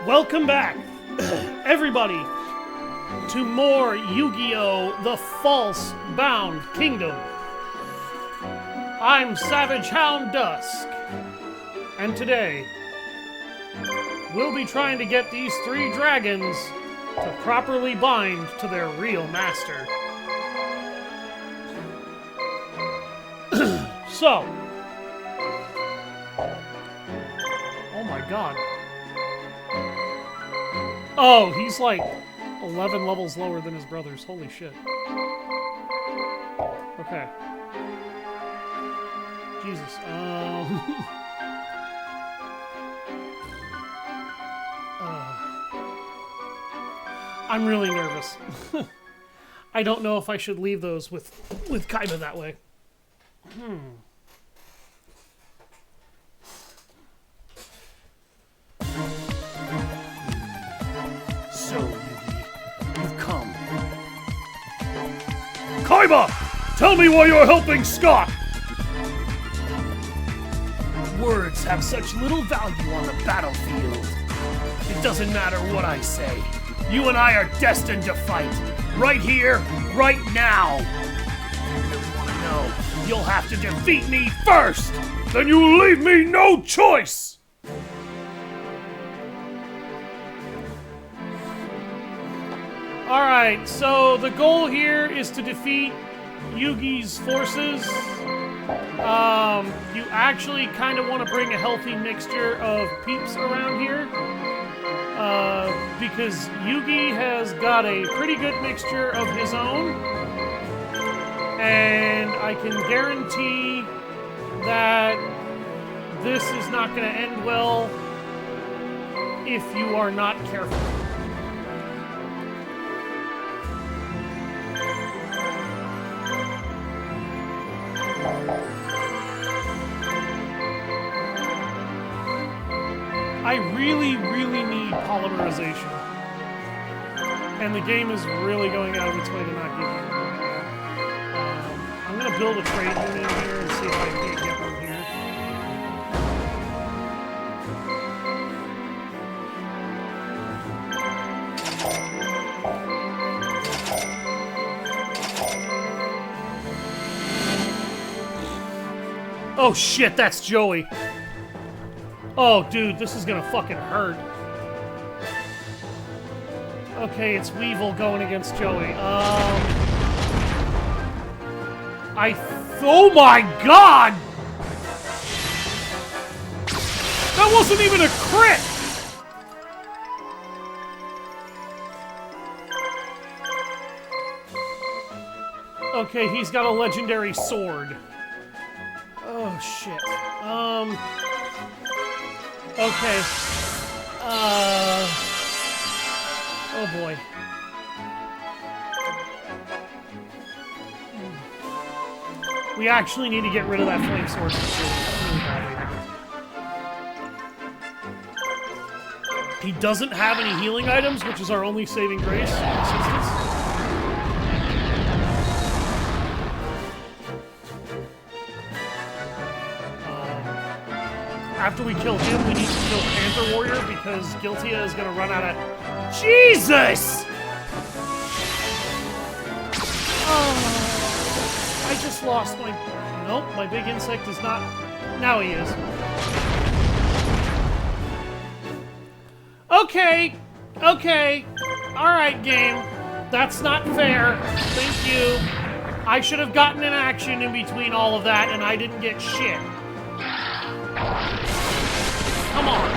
Welcome back, everybody, to more Yu-Gi-Oh! The Falsebound Kingdom. I'm Savage Hound Dusk, and today, we'll be trying to get these 3 dragons to properly bind to their real master. So, oh my god. Oh, he's like 11 levels lower than his brothers. Holy shit. Okay. Jesus. I'm really nervous. I don't know if I should leave those with Kaiba that way. So, Yugi, you've come. Kaiba! Tell me why you're helping Scott! Words have such little value on the battlefield. It doesn't matter what I say. You and I are destined to fight. Right here, right now. You really want to know? You'll have to defeat me first! Then you leave me no choice! Alright, so the goal here is to defeat Yugi's forces. You actually kind of want to bring a healthy mixture of peeps around here. Because Yugi has got a pretty good mixture of his own. And I can guarantee that this is not going to end well if you are not careful. I really, really need polymerization. And the game is really going out of its way to not give me it. I'm going to build a trade unit in here and see if I can't get one here. Oh shit, that's Joey. Oh, dude, this is gonna fucking hurt. Okay, it's Weevil going against Joey. Oh my god! That wasn't even a crit! Okay, he's got a legendary sword. Oh, shit. Okay. Oh boy. We actually need to get rid of that flame sword really badly. He doesn't have any healing items, which is our only saving grace in this instance. After we kill him, we need to kill Panther Warrior because Guiltia is going to run out of... Jesus! Oh, I just lost my... Nope, my big insect is not... Now he is. Okay. Okay. Alright, game. That's not fair. Thank you. I should have gotten an action in between all of that, and I didn't get shit. Come on.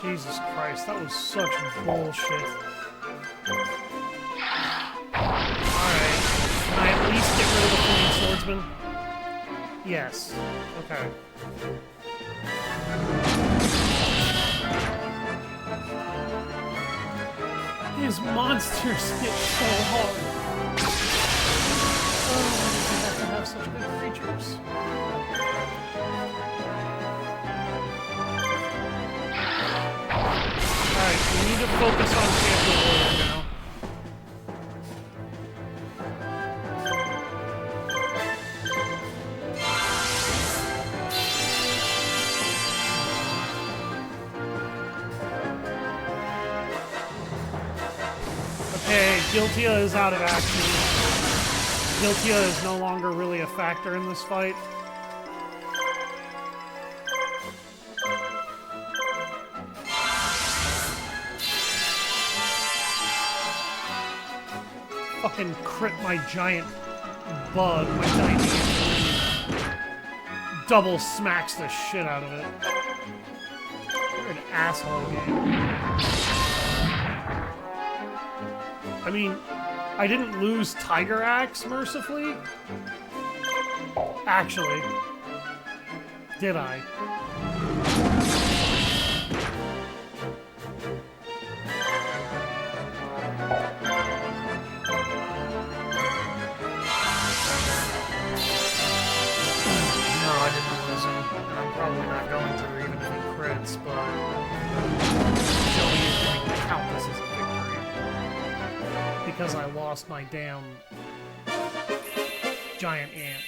Jesus Christ, that was such bullshit. Alright. Can I at least get rid of the Flaming Swordsman? Yes. Okay. His monsters hit so hard. Oh, I have to have such good creatures. Alright, we need to focus on Champion Warrior now. Okay, Guiltia is out of action. Guiltia is no longer really a factor in this fight. Fucking crit my giant bug, my giant ant. Double smacks the shit out of it. You're an asshole game. I mean, I didn't lose Tiger Axe, mercifully. Actually. Did I? No, I didn't lose him. And I'm probably not going to, even if he crits, but... Joey is going to count this as a victory. Because I lost my damn giant ant,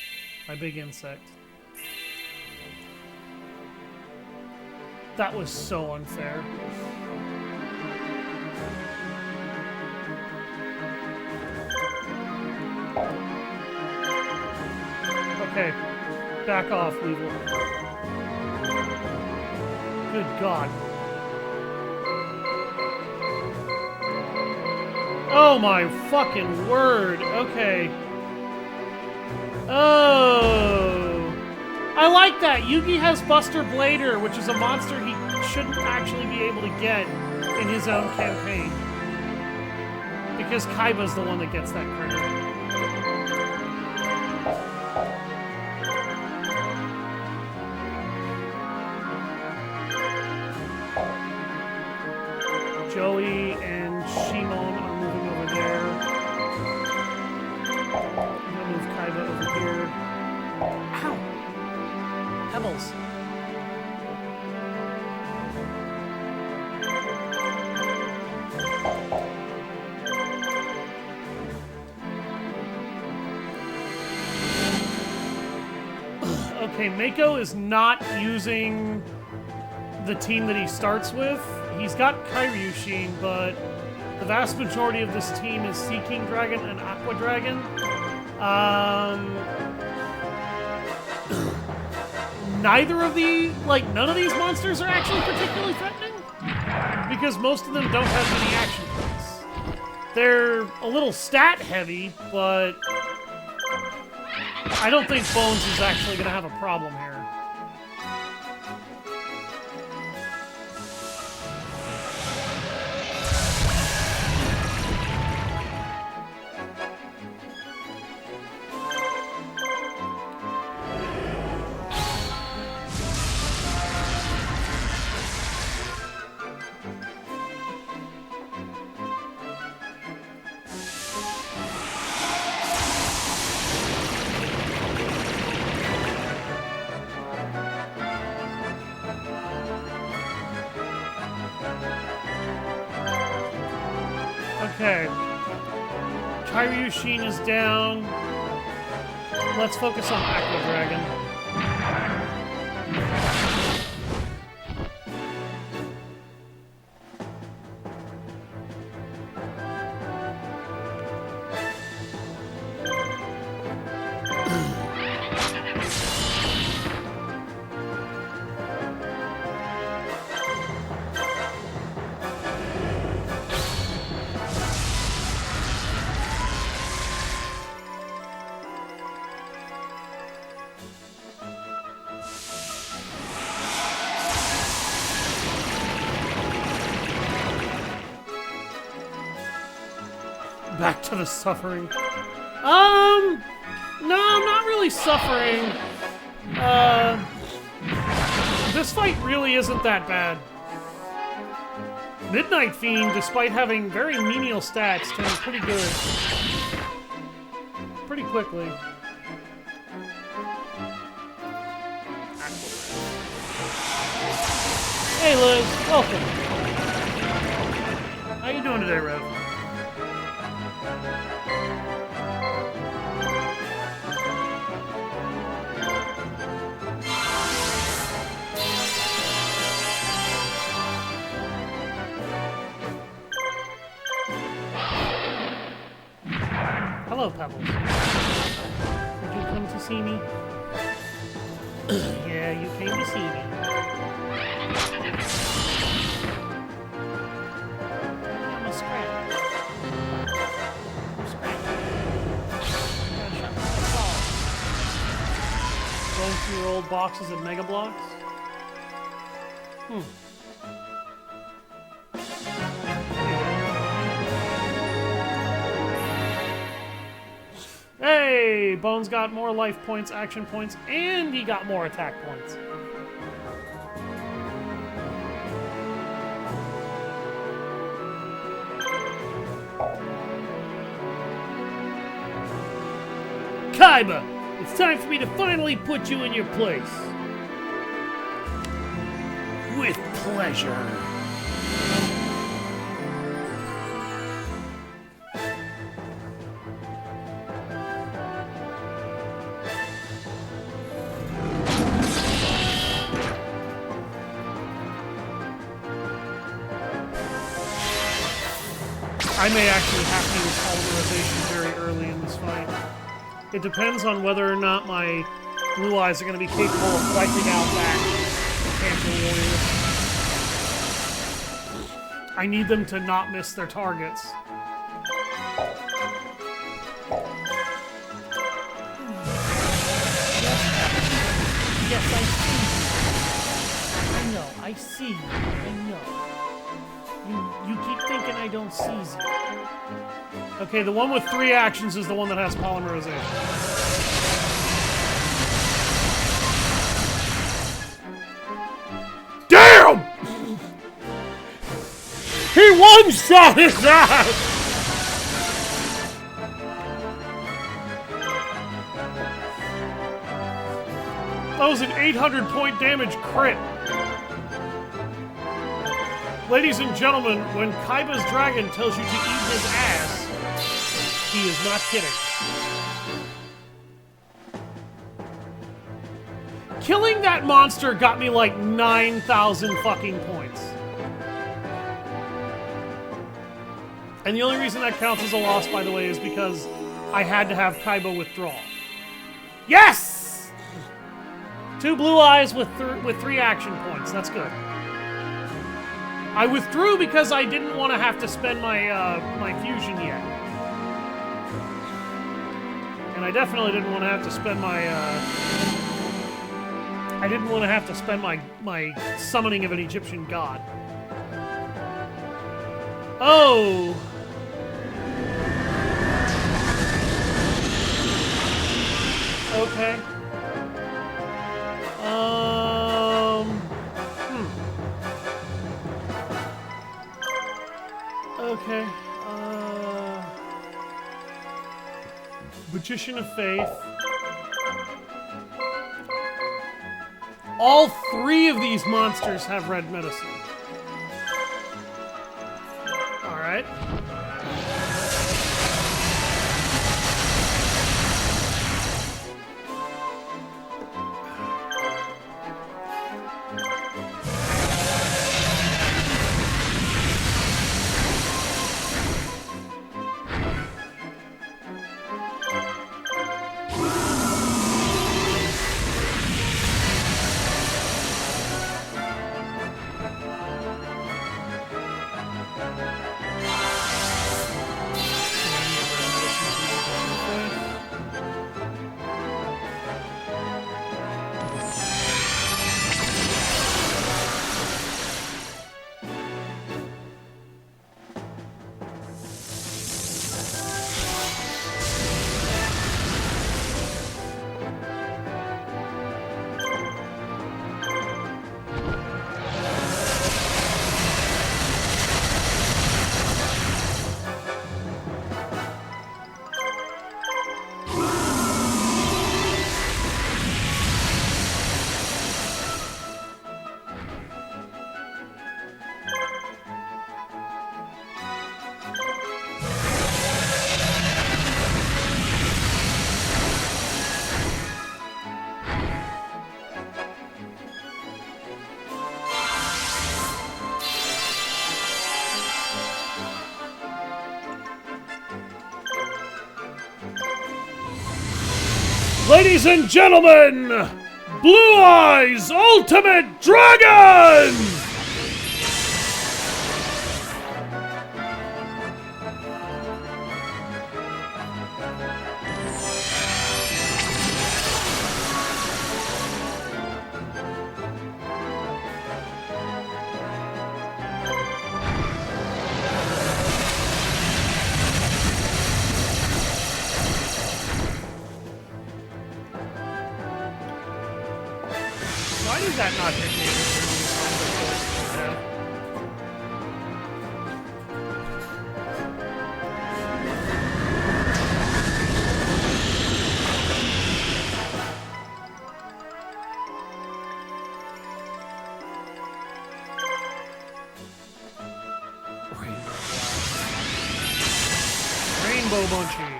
my big insect. That was so unfair. Okay, back off, Weevil. Good God. Oh my fucking word. Okay. Oh. I like that. Yugi has Buster Blader, which is a monster he shouldn't actually be able to get in his own campaign. Because Kaiba's the one that gets that credit. Joey and Shimon are moving over there. I'm gonna move Kaiba over here. Ow! Pebbles. Okay, Mako is not using the team that he starts with. He's got Kairyushin, but the vast majority of this team is Sea King Dragon and Aqua Dragon. Neither of the, none of these monsters are actually particularly threatening, because most of them don't have any action points. They're a little stat heavy, but I don't think Bones is actually going to have a problem here. Okay. Kairyushin is down. Let's focus on Aqua Dragon. Back to the suffering. No, I'm not really suffering. This fight really isn't that bad. Midnight Fiend, despite having very menial stats, turns pretty good. Pretty quickly. Hey Liz, welcome. How you doing today, Rev? Hello, Pebbles. Did you come to see me? Yeah, you came to see me. I'm a scratch. Going through your old boxes of Mega Blocks? Hey! Bones got more life points, action points, and he got more attack points. Kaiba! It's time for me to finally put you in your place. With pleasure. I may actually have to use polymerization very early in this fight. It depends on whether or not my blue eyes are going to be capable of wiping out that Panther Warrior. I need them to not miss their targets. Yes, I see. I know, I see. I know. You keep thinking I don't seize you. Okay, the one with 3 actions is the one that has polymerization. Damn! He one-shot his ass! That was an 800-point damage crit. Ladies and gentlemen, when Kaiba's dragon tells you to eat his ass, he is not kidding. Killing that monster got me like 9,000 fucking points. And the only reason that counts as a loss, by the way, is because I had to have Kaiba withdraw. Yes! 2 blue eyes with 3 action points. That's good. I withdrew because I didn't want to have to spend my my fusion yet, and I definitely didn't want to have to spend my my summoning of an Egyptian god. Oh. Okay. Okay, Magician of Faith. All 3 of these monsters have red medicine. Alright. Ladies and gentlemen, Blue Eyes Ultimate Dragon! Why does that not hit me? Rainbow Bunchy.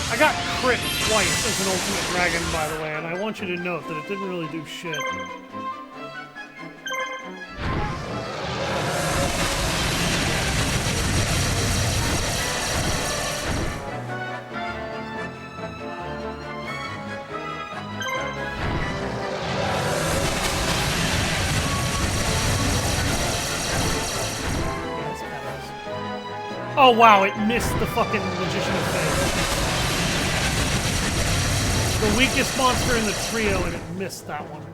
I got crit twice as an Ultimate Dragon, by the way, and I want you to note that it didn't really do shit. Oh wow, it missed the fucking Magician of Fate. The weakest monster in the trio, and it missed that one.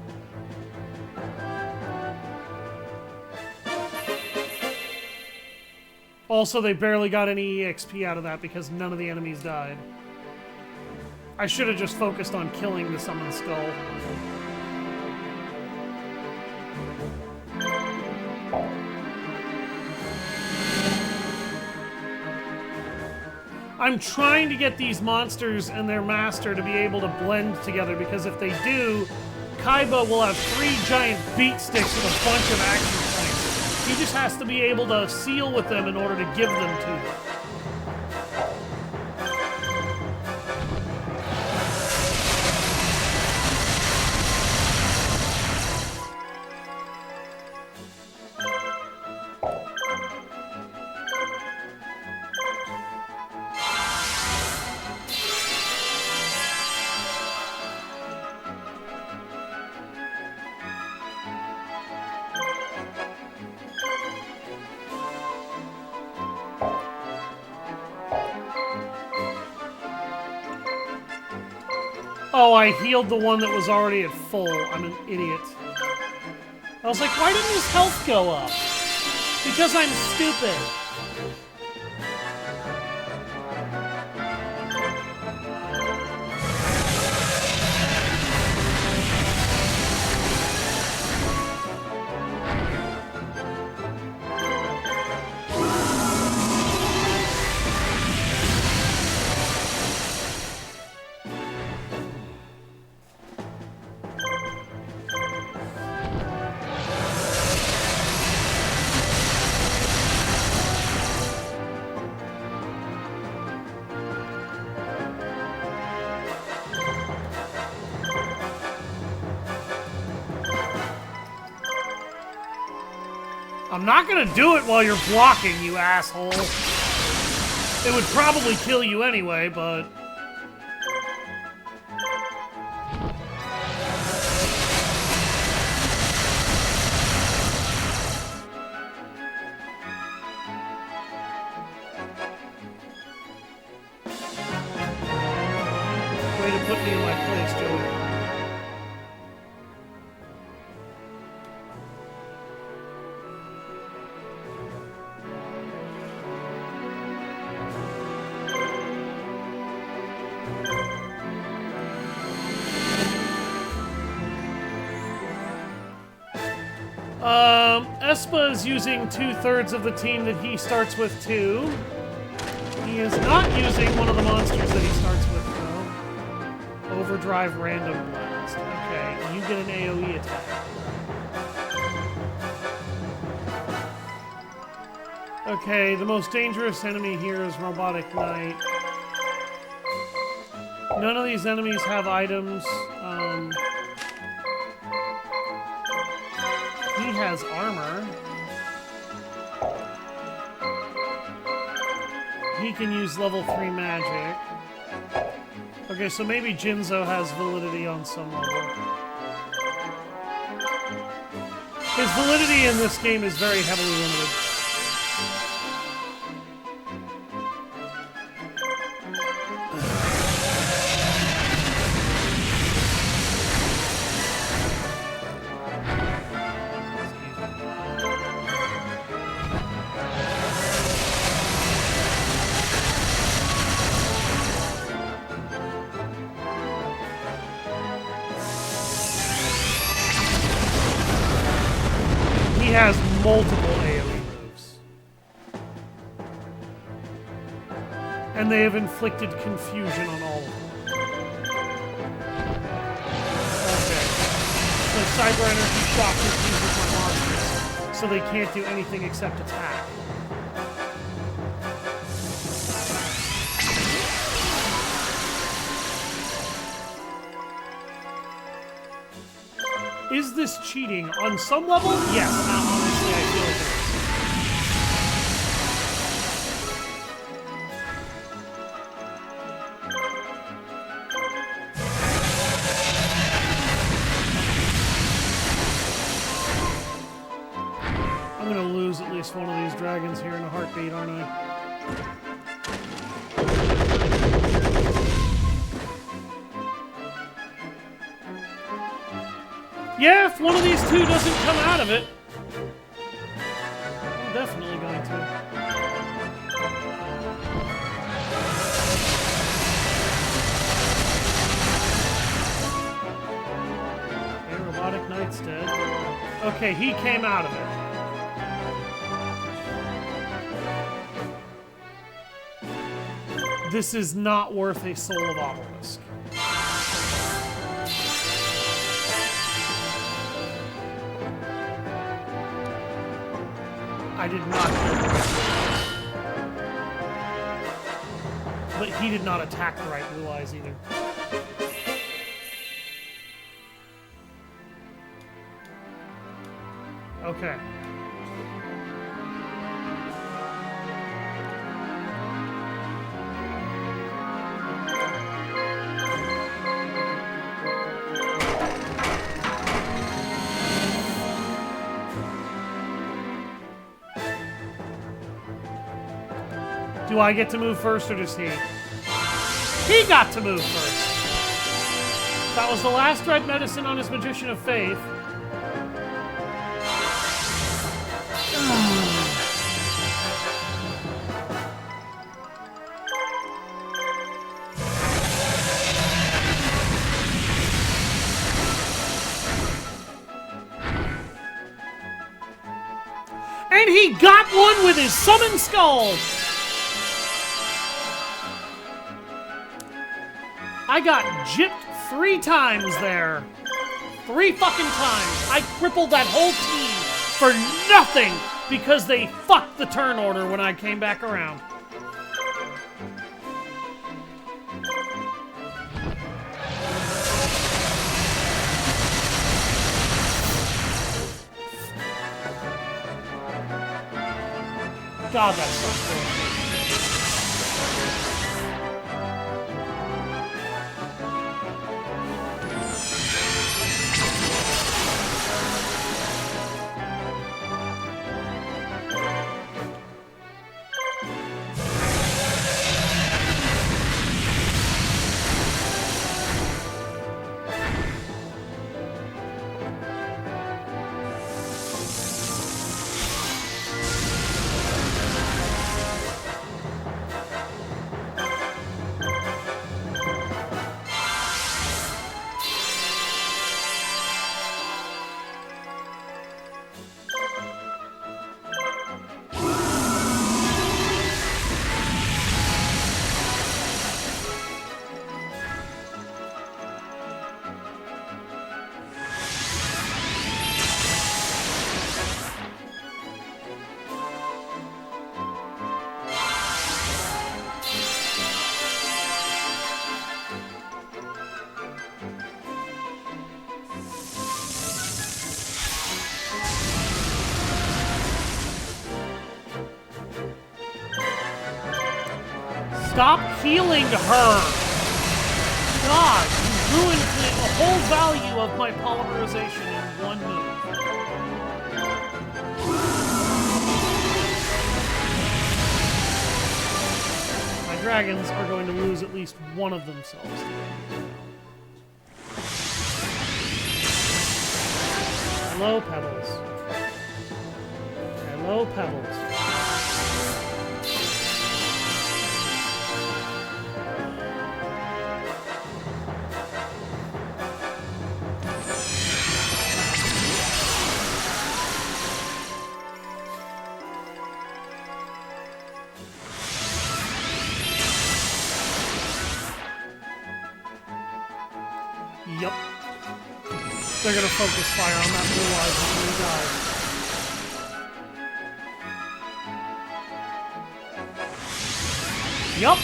Also, they barely got any EXP out of that because none of the enemies died. I should have just focused on killing the Summoned Skull. I'm trying to get these monsters and their master to be able to blend together, because if they do, Kaiba will have 3 giant beat sticks with a bunch of action points. He just has to be able to seal with them in order to give them to them. Oh, I healed the one that was already at full. I'm an idiot. I was like, why didn't his health go up? Because I'm stupid. I'm not gonna do it while you're blocking, you asshole. It would probably kill you anyway, but... Way to put me in my place, Joey. Espa is using 2/3 of the team that he starts with too. He is not using one of the monsters that he starts with though. Overdrive Random Blast. Okay, you get an AoE attack. Okay, the most dangerous enemy here is Robotic Knight. None of these enemies have items. He has armor. He can use level 3 magic. Okay, so maybe Jinzo has validity on some level. His validity in this game is very heavily limited. He has multiple AoE moves. And they have inflicted confusion on all of them. Okay. So Cyber Energy Shock confuses my monsters, so they can't do anything except attack. Is this cheating? On some level, yes. Honestly, I feel like it is. I'm gonna lose at least one of these dragons here in a heartbeat, aren't I? Yeah, if one of these two doesn't come out of it, I'm definitely going to. Okay, Robotic Knight's dead. Okay, he came out of it. This is not worth a Soul of Obelisk. I did not kill him. But he did not attack the right Blue Eyes either. Okay. Do I get to move first, or does he? He got to move first! That was the last red medicine on his Magician of Faith. And he got one with his Summon Skull! I got gypped 3 times there. 3 fucking times. I crippled that whole team for nothing because they fucked the turn order when I came back around. God, that's so cool. Stop healing her! God, you ruined the whole value of my polymerization in one move. My dragons are going to lose at least one of themselves today. Hello, Pebbles. Hello, Pebbles. Yep. They're gonna focus fire on that blue eyes until he dies. Yup.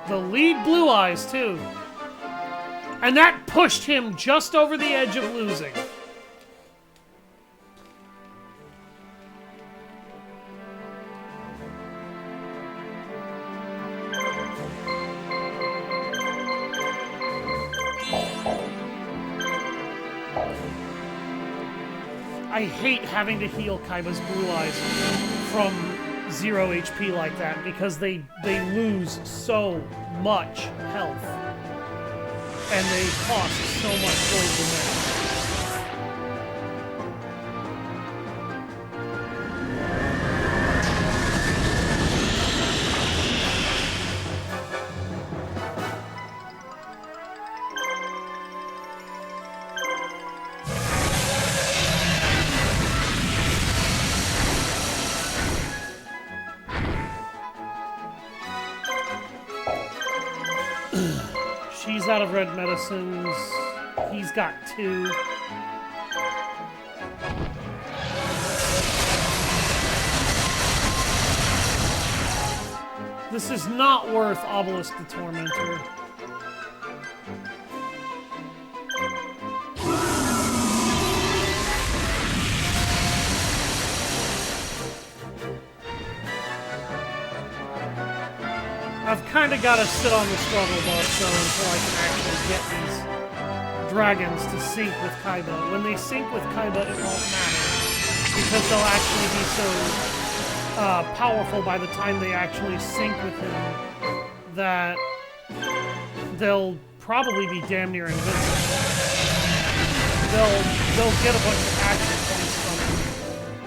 The lead blue eyes, too. And that pushed him just over the edge of losing. I hate having to heal Kaiba's blue eyes from 0 HP like that because they lose so much health and they cost so much gold to make. She's out of red medicines. He's got 2. This is not worth Obelisk the Tormentor. I've kind of got to sit on the struggle bus though until I can actually get these dragons to sync with Kaiba. When they sync with Kaiba, it won't matter because they'll actually be so powerful by the time they actually sync with him that they'll probably be damn near invincible. They'll get a bunch of action points from him,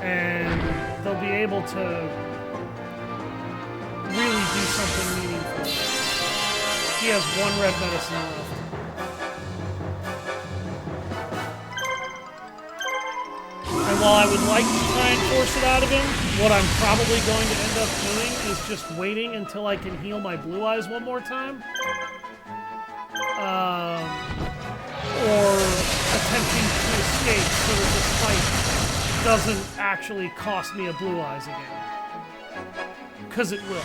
and they'll be able to really do something meaningful. He has 1 red medicine left. And while I would like to try and force it out of him, what I'm probably going to end up doing is just waiting until I can heal my blue eyes one more time. Or attempting to escape so that this fight doesn't actually cost me a blue eyes again. Because it will.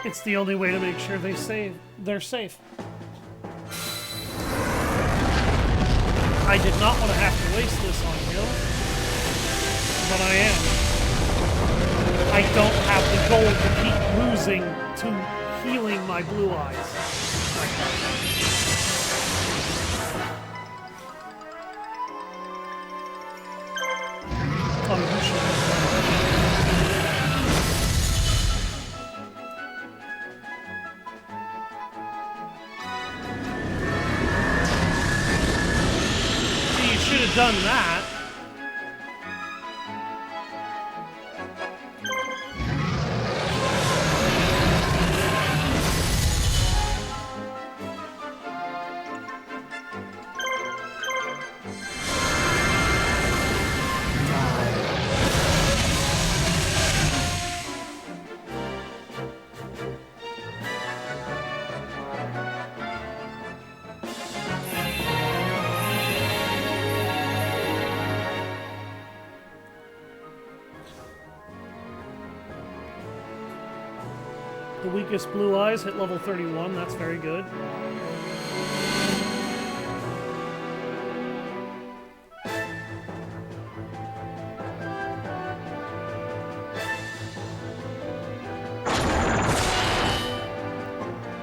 It's the only way to make sure they're safe. I did not want to have to waste this on you, but I am. I don't have the gold to keep losing to healing my blue eyes. Oh, you should have done done that. The weakest blue eyes hit level 31. That's very good.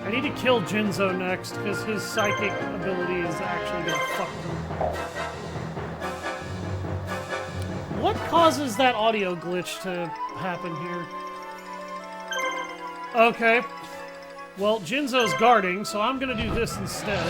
I need to kill Jinzo next, because his psychic ability is actually going to fuck him. What causes that audio glitch to happen here? Okay. Well, Jinzo's guarding, so I'm going to do this instead.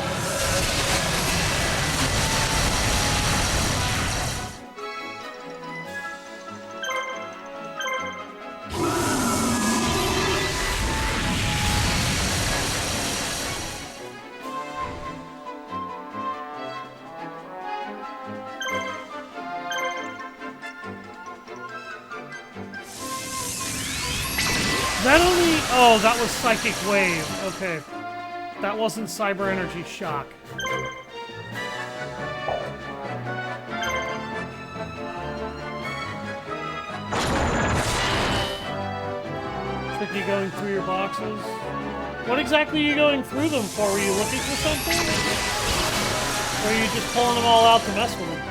That only... Oh, that was Psychic Wave. Okay. That wasn't Cyber Energy Shock. Tricky going through your boxes. What exactly are you going through them for? Were you looking for something? Or are you just pulling them all out to mess with them?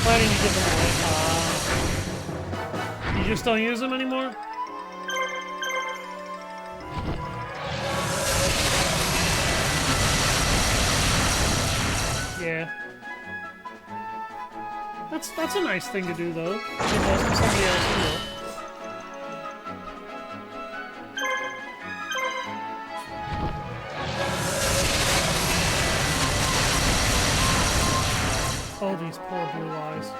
Planning to give them away. You just don't use them anymore? Yeah. That's a nice thing to do, though. Give those to somebody else who will. Oh, these poor blue eyes.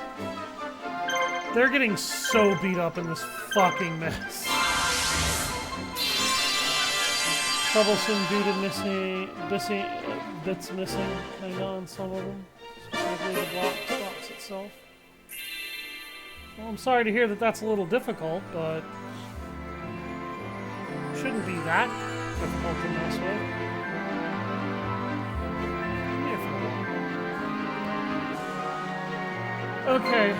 They're getting so beat up in this fucking mess. Troublesome due to bits missing, kinda on some of them. Specifically the box itself. Well, I'm sorry to hear that that's a little difficult, but it shouldn't be that difficult to mess with. Okay,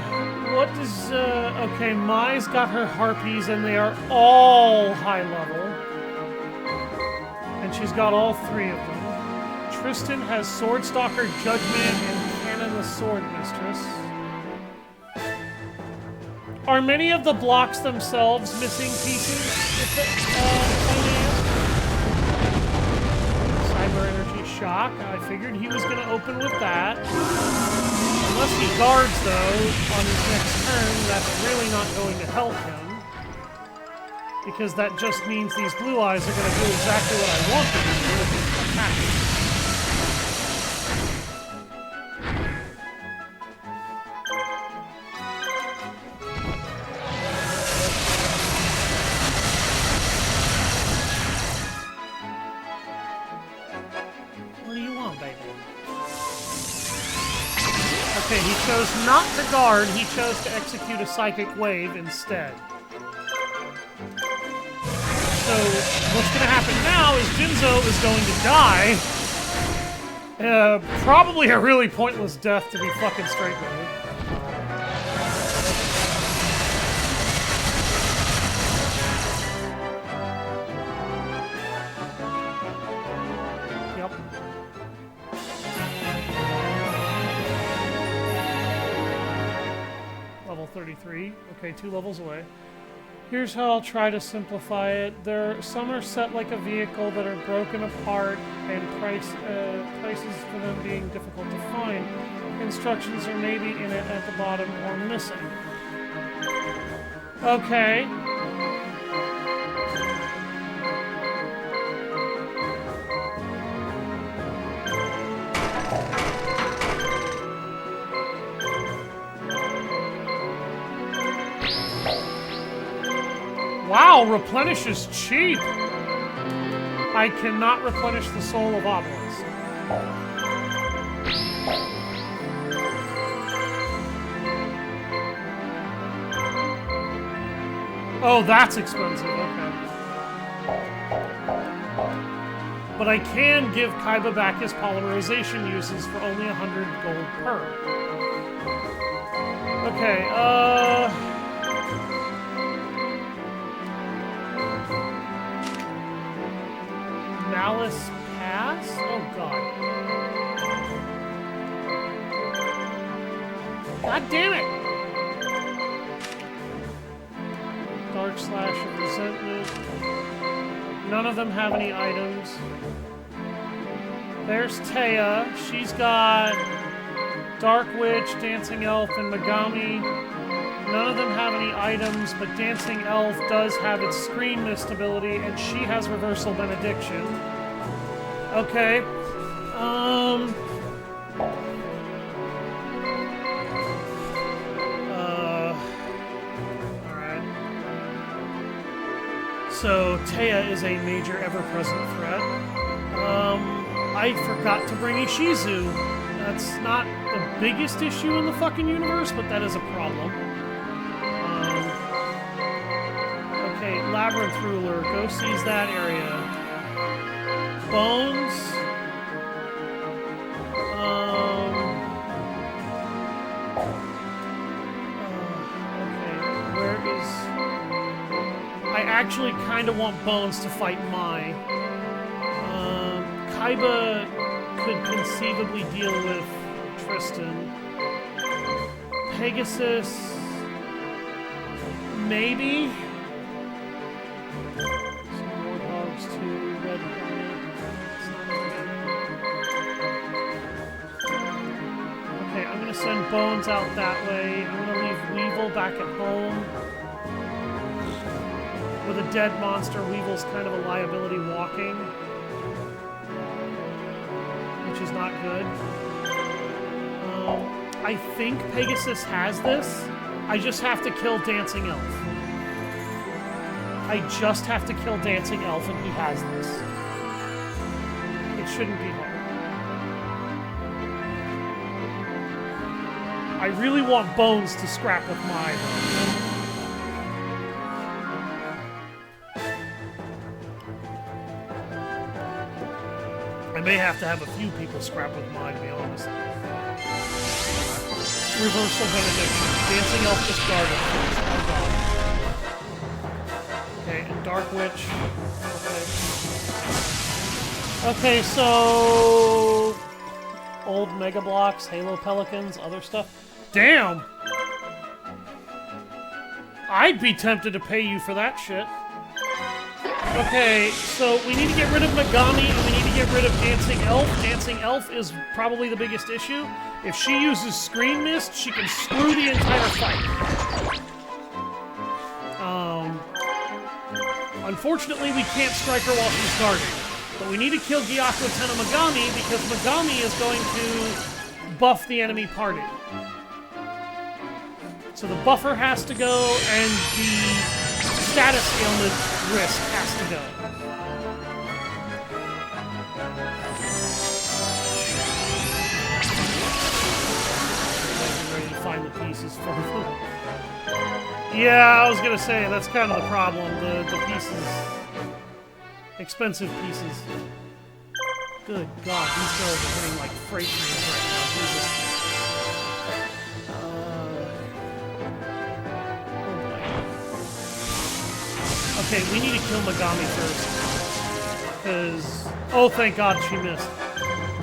what does, okay, Mai's got her harpies and they are all high level. And she's got all three of them. Tristan has Swordstalker, Judgment, and Cannon the Sword Mistress. Are many of the blocks themselves missing pieces? If I may ask? Cyber Energy Shock, I figured he was going to open with that. Unless he guards, though, on his next turn, that's really not going to help him. Because that just means these blue eyes are going to do exactly what I want them to do with these attacks. What do you want, baby? Okay, he chose not to guard, he chose to execute a Psychic Wave instead. So, what's going to happen now is Jinzo is going to die. Probably a really pointless death, to be fucking straight with you. Yep. Level 33. Okay, 2 levels away. Here's how I'll try to simplify it. Some are set like a vehicle that are broken apart and prices for them being difficult to find. Instructions are maybe in it at the bottom or missing. Okay. Wow, replenish is cheap! I cannot replenish the soul of Obelisk. Oh, that's expensive, okay. But I can give Kaiba back his polymerization uses for only 100 gold per. Okay, Malice Pass? Oh, God. God damn it! Dark Slash of Resentment. None of them have any items. There's Taya. She's got Dark Witch, Dancing Elf, and Megami. None of them have any items, but Dancing Elf does have its Screen Mist ability, and she has Reversal Benediction. Okay. Alright. So, Taya is a major ever-present threat. I forgot to bring Ishizu. That's not the biggest issue in the fucking universe, but that is a problem. Okay, Labyrinth Ruler. Go seize that area. Bones. Okay, where is... I actually kind of want Bones to fight Mai. Kaiba could conceivably deal with Tristan. Pegasus... maybe? Some Warthogs too, Red Hornet. Okay, I'm gonna send Bones out that way. I'm gonna leave Weevil back at home. With a dead monster, Weevil's kind of a liability walking. Which is not good. I think Pegasus has this. I just have to kill Dancing Elf. I just have to kill Dancing Elf and he has this. It shouldn't be hard. I really want Bones to scrap with Mai, though. I may have to have a few people scrap with Mai, to be honest. Reversal Benediction. Dancing Elf discarded. Okay, and Dark Witch. Okay, so... old Mega Blocks, Halo Pelicans, other stuff. Damn! I'd be tempted to pay you for that shit. Okay, so we need to get rid of Megami and we need to get rid of Dancing Elf. Dancing Elf is probably the biggest issue. If she uses Screen Mist, she can screw the entire fight. Unfortunately, we can't strike her while she's guarding. But we need to kill Gyakko Tenno Megami because Megami is going to buff the enemy party. So the buffer has to go and the status ailment risk has to go. I'm ready to find the pieces for them. Yeah, I was gonna say, that's kind of the problem. The pieces... expensive pieces. Good God, these girls are hitting like freight trains right now. Jesus. Okay, we need to kill Megami first. Because... oh, thank God she missed.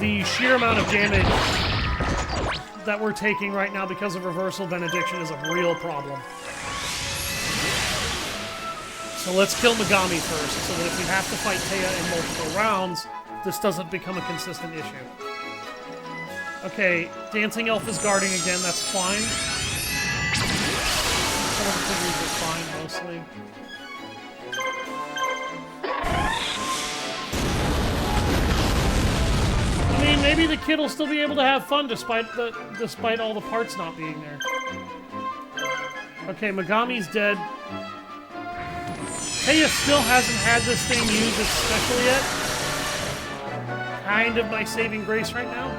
The sheer amount of damage that we're taking right now because of Reversal Benediction is a real problem. So let's kill Megami first, so that if we have to fight Taya in multiple rounds, this doesn't become a consistent issue. Okay, Dancing Elf is guarding again, that's fine. Some of the figures are fine, mostly. I mean, maybe the kid will still be able to have fun despite all the parts not being there. Okay, Megami's dead. Taya still hasn't had this thing use its special yet. Kind of my saving grace right now.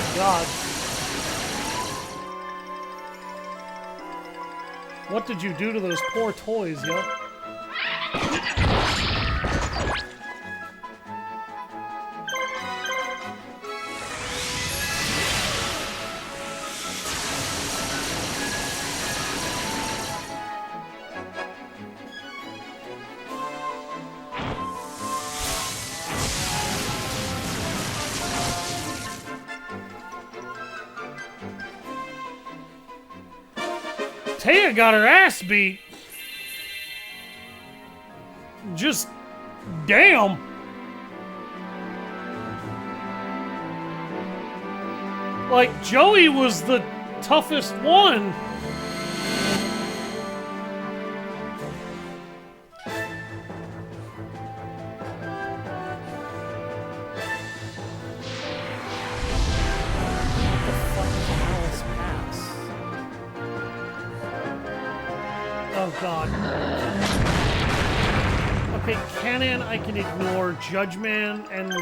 Good God. What did you do to those poor toys, yo? Taya got her ass beat. Just damn. Like, Joey was the toughest one. Oh god. Okay, Canon I can ignore. Judgeman and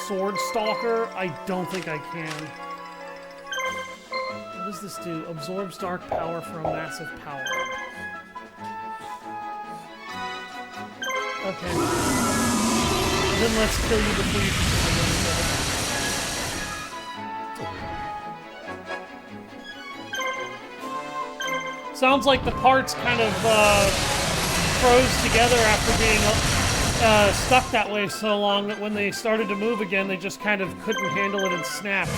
Sword Stalker, I don't think I can. What does this do? Absorbs dark power for a massive power. Okay. Then let's kill you before you can kill them. Sounds like the parts kind of froze together after being stuck that way so long that when they started to move again, they just kind of couldn't handle it and snapped.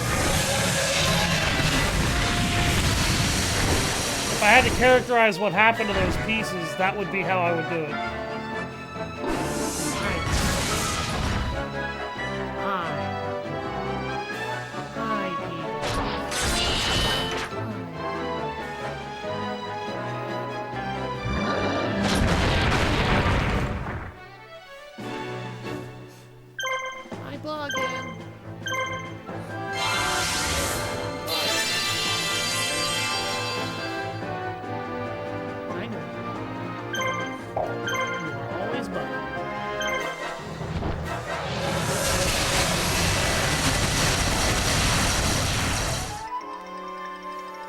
If I had to characterize what happened to those pieces, that would be how I would do it.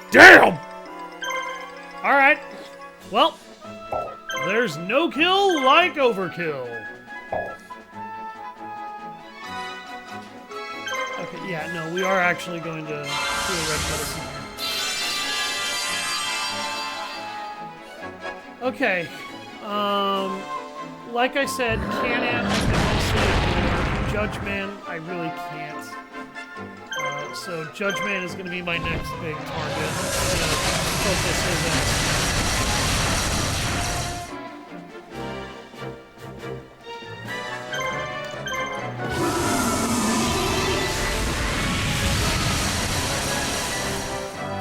Damn! Alright. Well, there's no kill like overkill. Okay, yeah, no, we are actually going to do a red medicine here. Okay. Like I said, Canon I can mostly ignore. Judgeman, I really can't. So Judgeman is going to be my next big target. I'm going to focus his ass.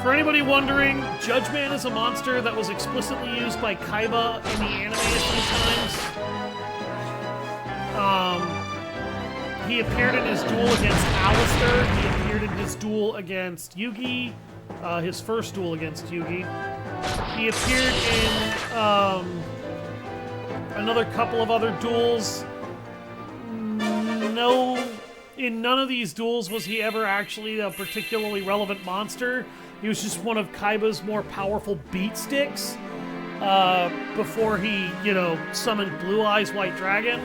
For anybody wondering, Judgeman is a monster that was explicitly used by Kaiba in the anime a few times. He appeared in his duel against Alistair. He appeared in his duel against Yugi. His first duel against Yugi. He appeared in another couple of other duels. No, in none of these duels was he ever actually a particularly relevant monster. He was just one of Kaiba's more powerful beat sticks before he, you know, summoned Blue Eyes White Dragon.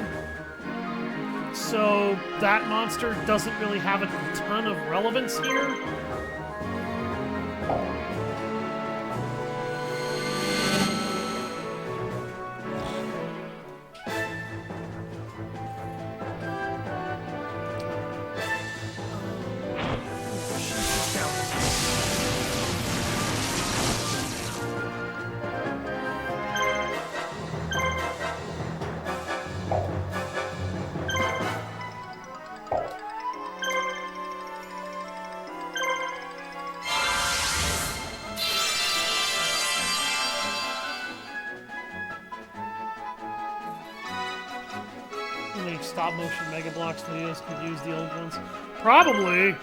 So that monster doesn't really have a ton of relevance here. Stop motion Mega Bloks videos could use the old ones. Probably.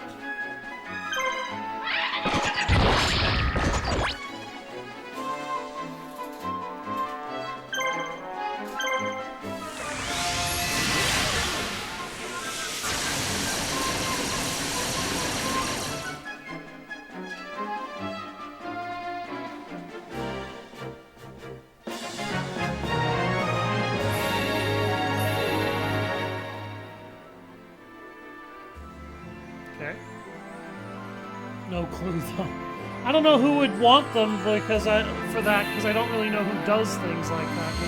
Okay. No clue though. I don't know who would want them because I don't really know who does things like that. You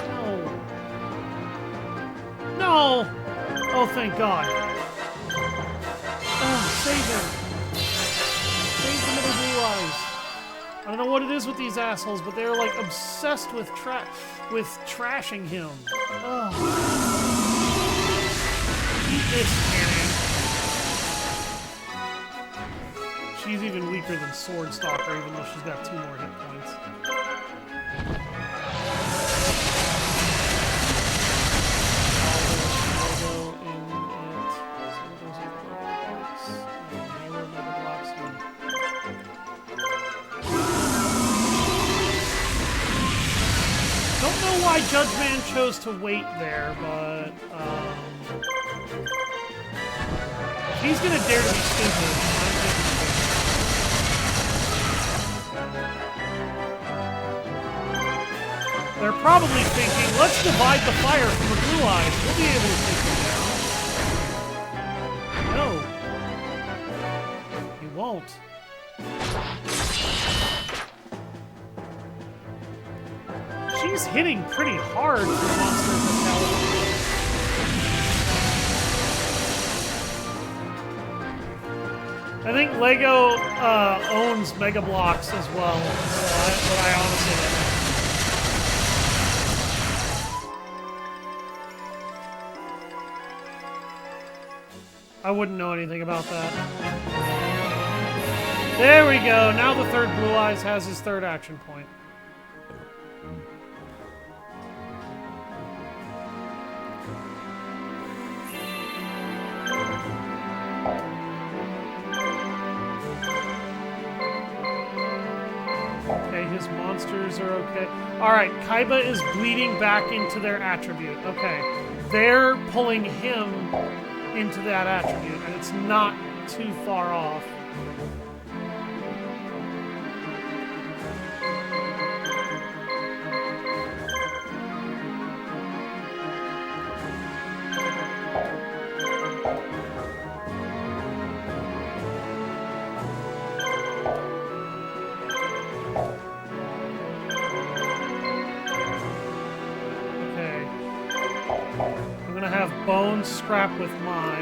know? No! Oh, thank God. Oh, save him. Save the middle blue eyes. I don't know what it is with these assholes, but they're like obsessed with trashing him. Oh. Eat this, Cannon. She's even weaker than Sword Stalker, even though she's got 2 more hit points. Don't know why Judge Man chose to wait there, but he's gonna dare to be stupid. They're probably thinking, let's divide the fire from the blue eyes. We'll be able to take them down. No. He won't. She's hitting pretty hard for Monster Vitality. I think Lego owns Mega Bloks as well, but I honestly don't know. I wouldn't know anything about that. There we go. Now the third Blue Eyes has his third action point. Okay, his monsters are okay. Alright, Kaiba is bleeding back into their attribute. Okay. They're pulling him into that attribute, and it's not too far off. Bone scrap with my.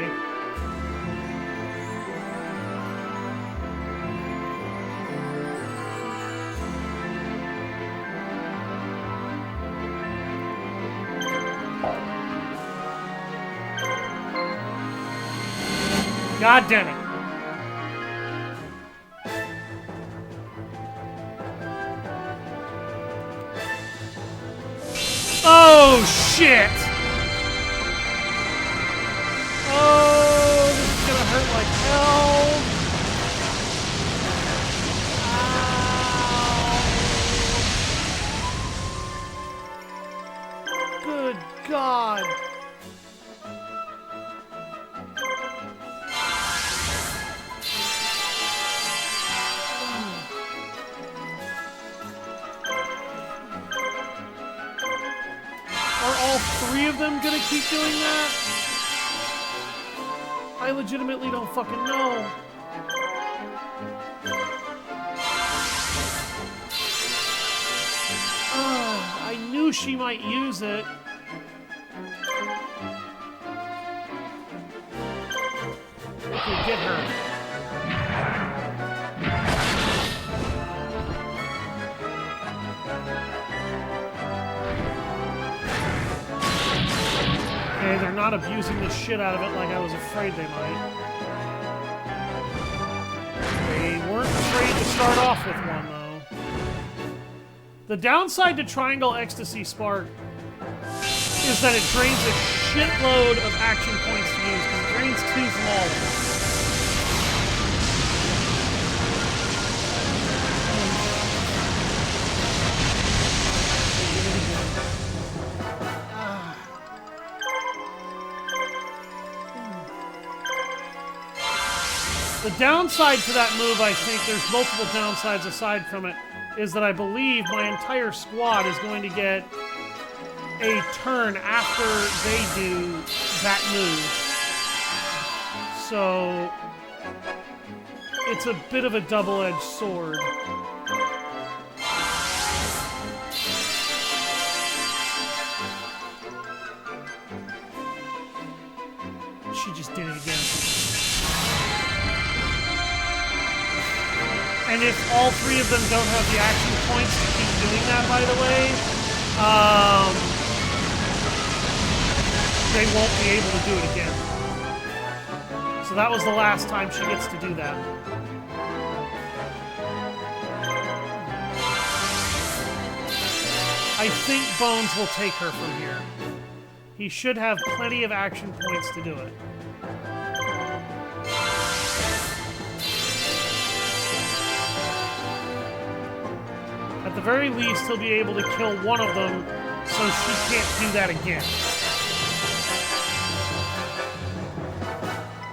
God damn it. Oh shit. Oh, this is gonna hurt like hell. Ow. Good God. Are all 3 of them gonna keep doing that? I legitimately don't fucking know. I knew she might use it. Okay, get her. Okay, they're not abusing the shit out of it like I was afraid they might. They weren't afraid to start off with one, though. The downside to Triangle Ecstasy Spark is that it drains a shitload of action points to use, because it drains 2 from all of them. The downside to that move, I think, there's multiple downsides aside from it, is that I believe my entire squad is going to get a turn after they do that move. So it's a bit of a double-edged sword. She just did it again. And if all three of them don't have the action points to keep doing that, by the way, they won't be able to do it again. So that was the last time she gets to do that. I think Bones will take her from here. He should have plenty of action points to do it. At the very least, he'll be able to kill one of them, so she can't do that again.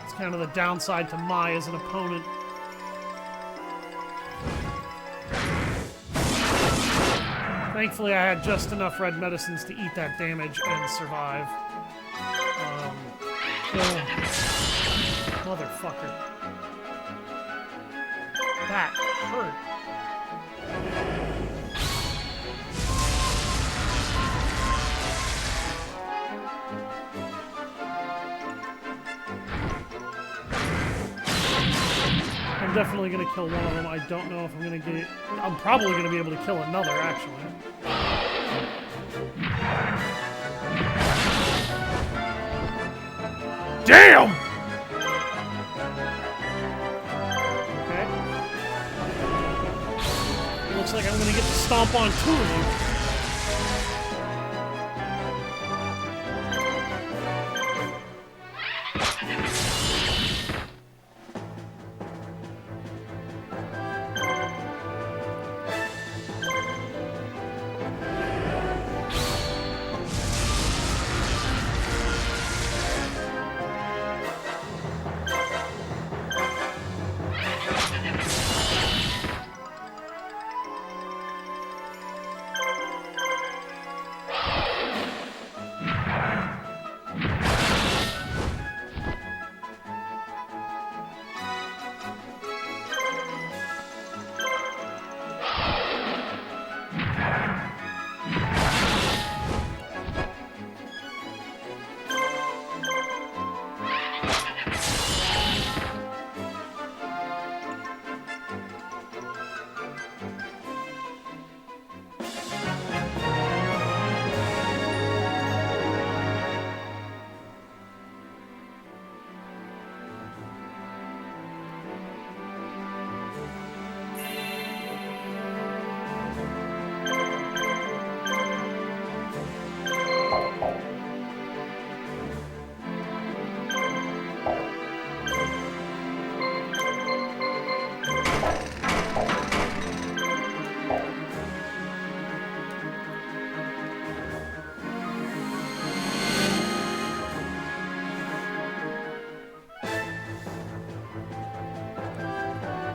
It's kind of the downside to Mai as an opponent. Thankfully, I had just enough red medicines to eat that damage and survive. Motherfucker. That hurt. I'm definitely going to kill one of them. I don't know if I'm going to get... I'm probably going to be able to kill another, actually. Damn! Okay. Looks like I'm going to get to stomp on two of you.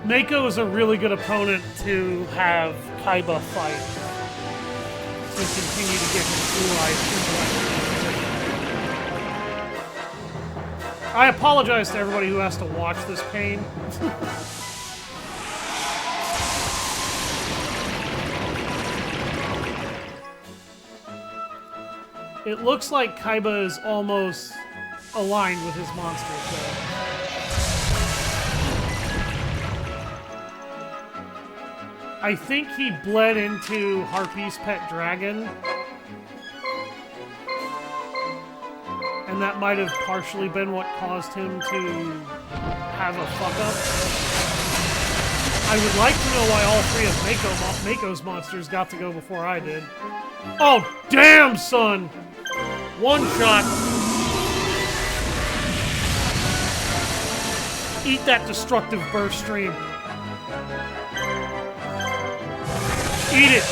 Mako is a really good opponent to have Kaiba fight to continue to get him blue eyes. I apologize to everybody who has to watch this pain. It looks like Kaiba is almost aligned with his monster, so... I think he bled into Harpy's pet dragon. And that might have partially been what caused him to have a fuck-up. I would like to know why all three of Mako's monsters got to go before I did. Oh, damn, son! One shot. Eat that destructive burst stream. Eat it!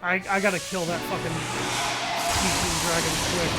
I I gotta kill that fucking Dragon quick.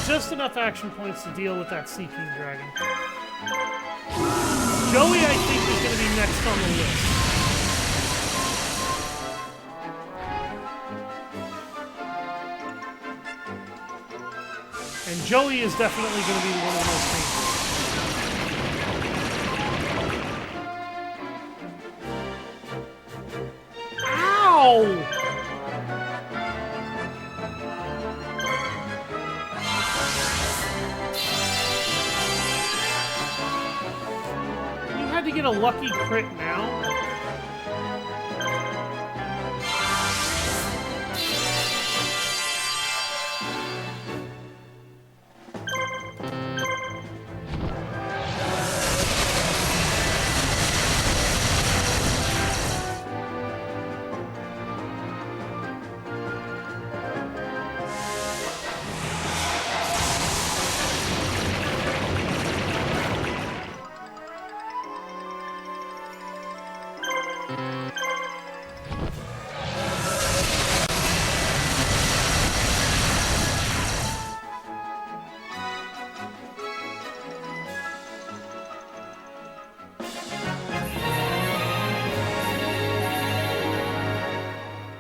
Just enough action points to deal with that Sea King Dragon. Joey, I think, is going to be next on the list. And Joey is definitely going to be one of the most painful. Ow! To get a lucky crit now.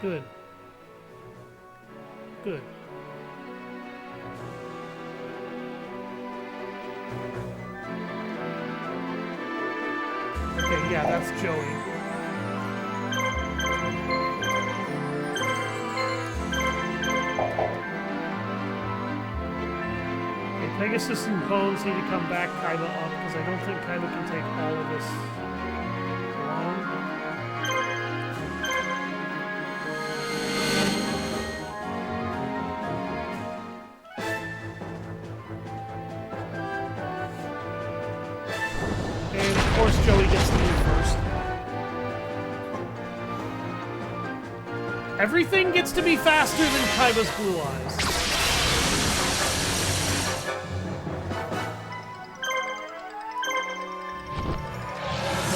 Good. Good. Okay, yeah, that's Joey. Okay, Pegasus and Bones need to come back Kaiba up, because I don't think Kaiba can take all of this alone. Of course, Joey gets to move first. Everything gets to be faster than Kaiba's blue eyes.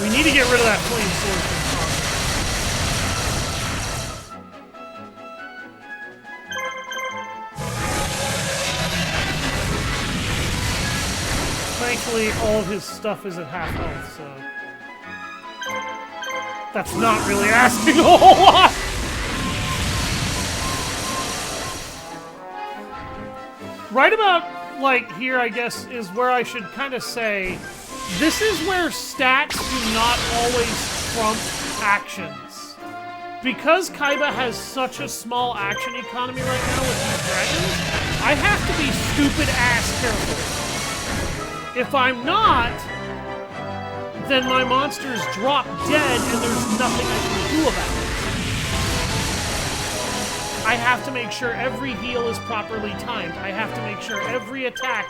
We need to get rid of that flame sword from Thankfully, all of his stuff is at half health, so... That's not really asking a whole lot! Right about, like, here, I guess, is where I should kind of say, this is where stats do not always trump actions. Because Kaiba has such a small action economy right now with these dragons, I have to be stupid-ass careful. If I'm not, then my monsters drop dead and there's nothing I can do about it. I have to make sure every heal is properly timed. I have to make sure every attack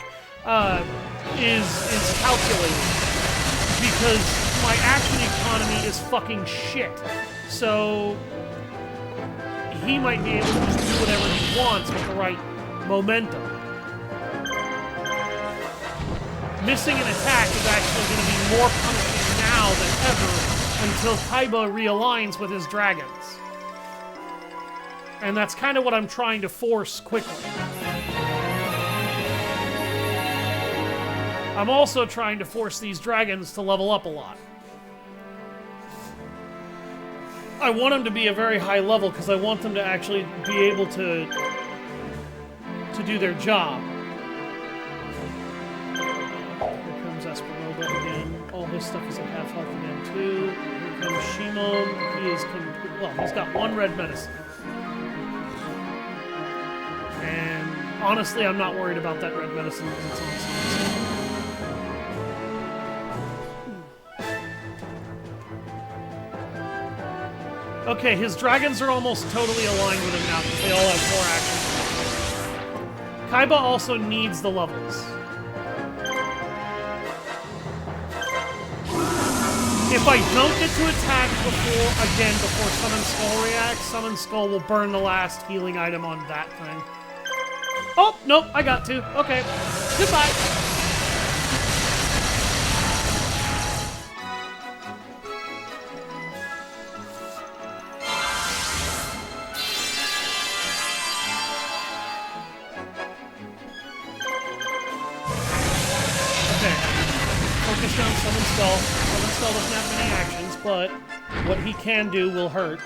is calculated. Because my action economy is fucking shit. So he might be able to just do whatever he wants with the right momentum. Missing an attack is actually going to be more punishing now than ever until Kaiba realigns with his dragons. And that's kind of what I'm trying to force quickly. I'm also trying to force these dragons to level up a lot. I want them to be a very high level because I want them to actually be able to do their job. Again. All his stuff is at half health again too. Here comes Shimon. He is well, he's got one red medicine. And honestly, I'm not worried about that red medicine because it's on season. Okay, his dragons are almost totally aligned with him now because they all have 4 actions. Kaiba also needs the levels. If I don't get to attack before Summon Skull reacts, Summon Skull will burn the last healing item on that thing. Oh, nope, I got to. Okay. Goodbye. Focus down Summon Skull. Summon Skull doesn't have many actions, but what he can do will hurt.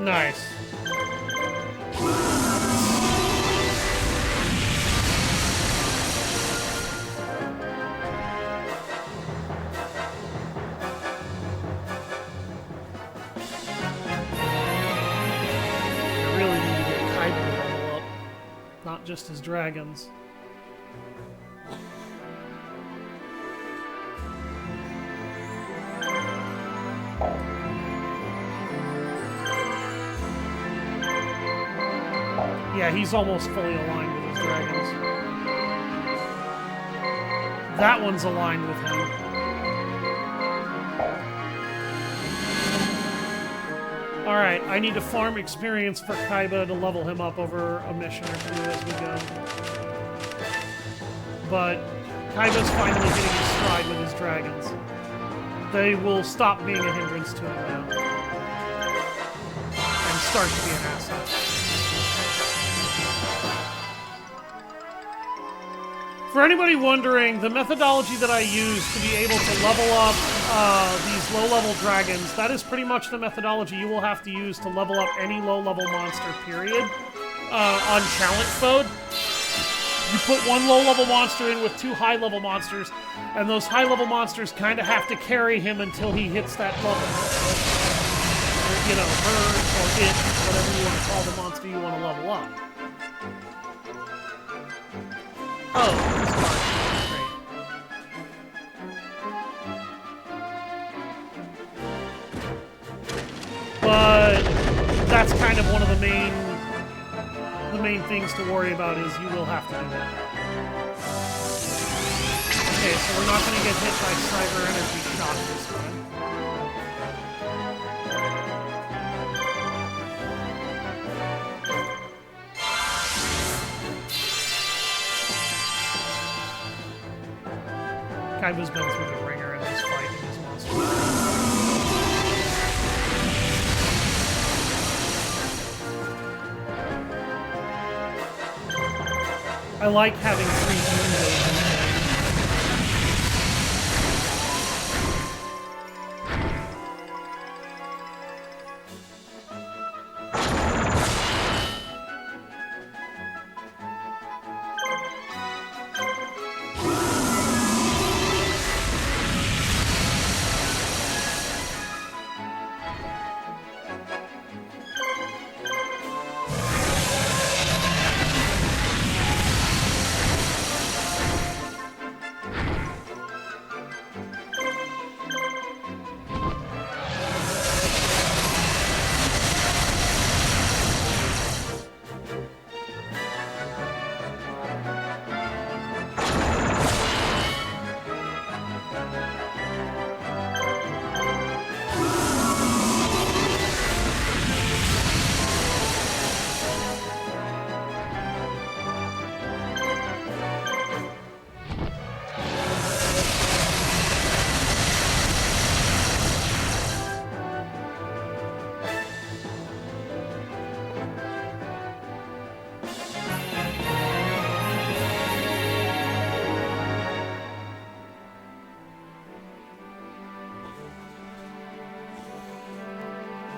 Nice. I really need to get Kaiba to level up, not just his dragons. Yeah, he's almost fully aligned with his dragons. That one's aligned with him. Alright, I need to farm experience for Kaiba to level him up over a mission or two as we go. But Kaiba's finally getting his stride with his dragons. They will stop being a hindrance to him now. And start to be an asset. For anybody wondering, the methodology that I use to be able to level up these low-level dragons, that is pretty much the methodology you will have to use to level up any low-level monster, period, on challenge mode. You put one low-level monster in with 2 high-level monsters, and those high-level monsters kind of have to carry him until he hits that level. Or, you know, her or it, whatever you want to call the monster you want to level up. Oh, this card. Great. But that's kind of one of the main things to worry about is you will have to do that. Okay, so we're not going to get hit by cyber energy shock this time. Kaiba's been through the ringer in this fight in his monster. I like having 3 Moon Waves.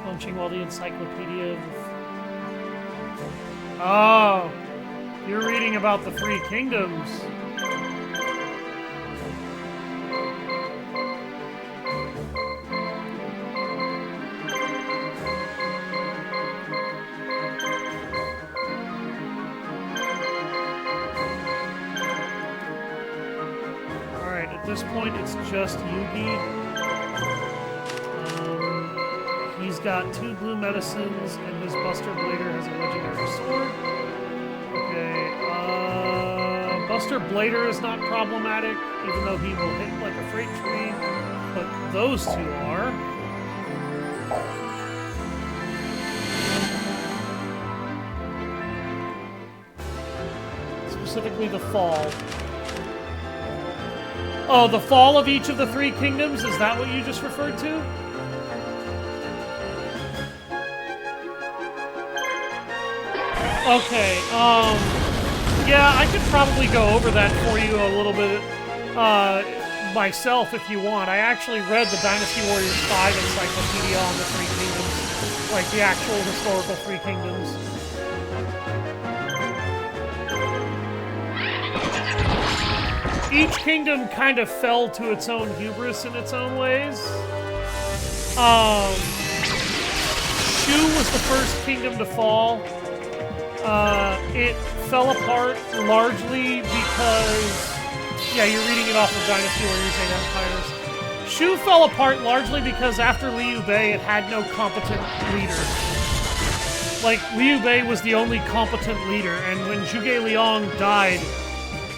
Punching while the encyclopedia. Oh, you're reading about the 3 kingdoms. All right, at this point, it's just Yugi. He's got 2 blue medicines, and his Buster Blader has a legendary sword. Okay, Buster Blader is not problematic, even though he will hit like a freight train, but those 2 are. Specifically the fall. Oh, the fall of each of the 3 kingdoms? Is that what you just referred to? Okay, yeah, I could probably go over that for you a little bit, myself if you want. I actually read the Dynasty Warriors 5 encyclopedia on the 3 kingdoms, like the actual historical 3 kingdoms. Each kingdom kind of fell to its own hubris in its own ways. Shu was the first kingdom to fall. It fell apart largely because... Yeah, you're reading it off of Dynasty Warriors 8 Empires. Shu fell apart largely because after Liu Bei, it had no competent leader. Like, Liu Bei was the only competent leader, and when Zhuge Liang died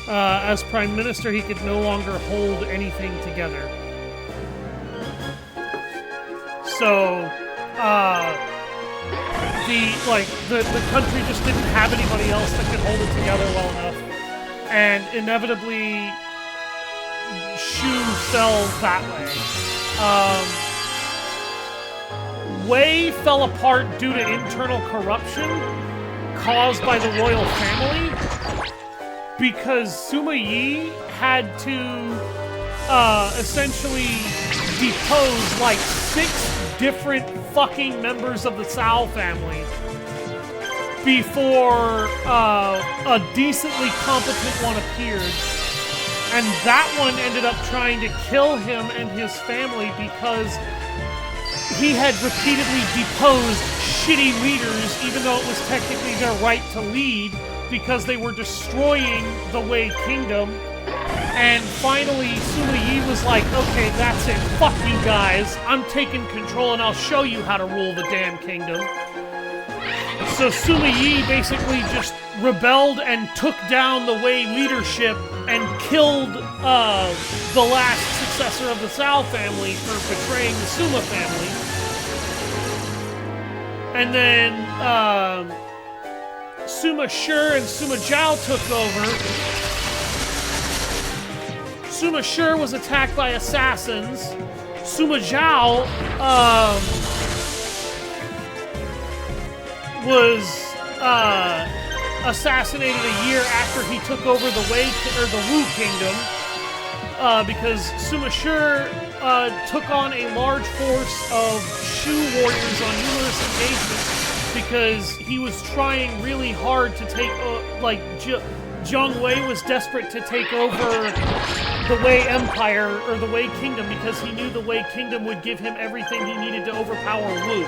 as Prime Minister, he could no longer hold anything together. So, the country just didn't have anybody else that could hold it together well enough. And inevitably, Shu fell that way. Wei fell apart due to internal corruption caused by the royal family because Sima Yi had to essentially depose like 6 different fucking members of the Cao family before a decently competent one appeared. And that one ended up trying to kill him and his family because he had repeatedly deposed shitty leaders, even though it was technically their right to lead, because they were destroying the Wei Kingdom. And finally, Sima Yi was like, okay, that's it. Fuck you guys. I'm taking control and I'll show you how to rule the damn kingdom. So Sima Yi basically just rebelled and took down the Wei leadership and killed the last successor of the Cao family for betraying the Sima family. And then Sima Shi and Sima Zhao took over. Sima Shi was attacked by assassins. Sima Zhao was assassinated a year after he took over the Wu Kingdom, because Sima Shi took on a large force of Shu warriors on numerous engagements because he was trying really hard to take, Zhang Wei was desperate to take over the Wei Empire, or the Wei Kingdom, because he knew the Wei Kingdom would give him everything he needed to overpower Wu.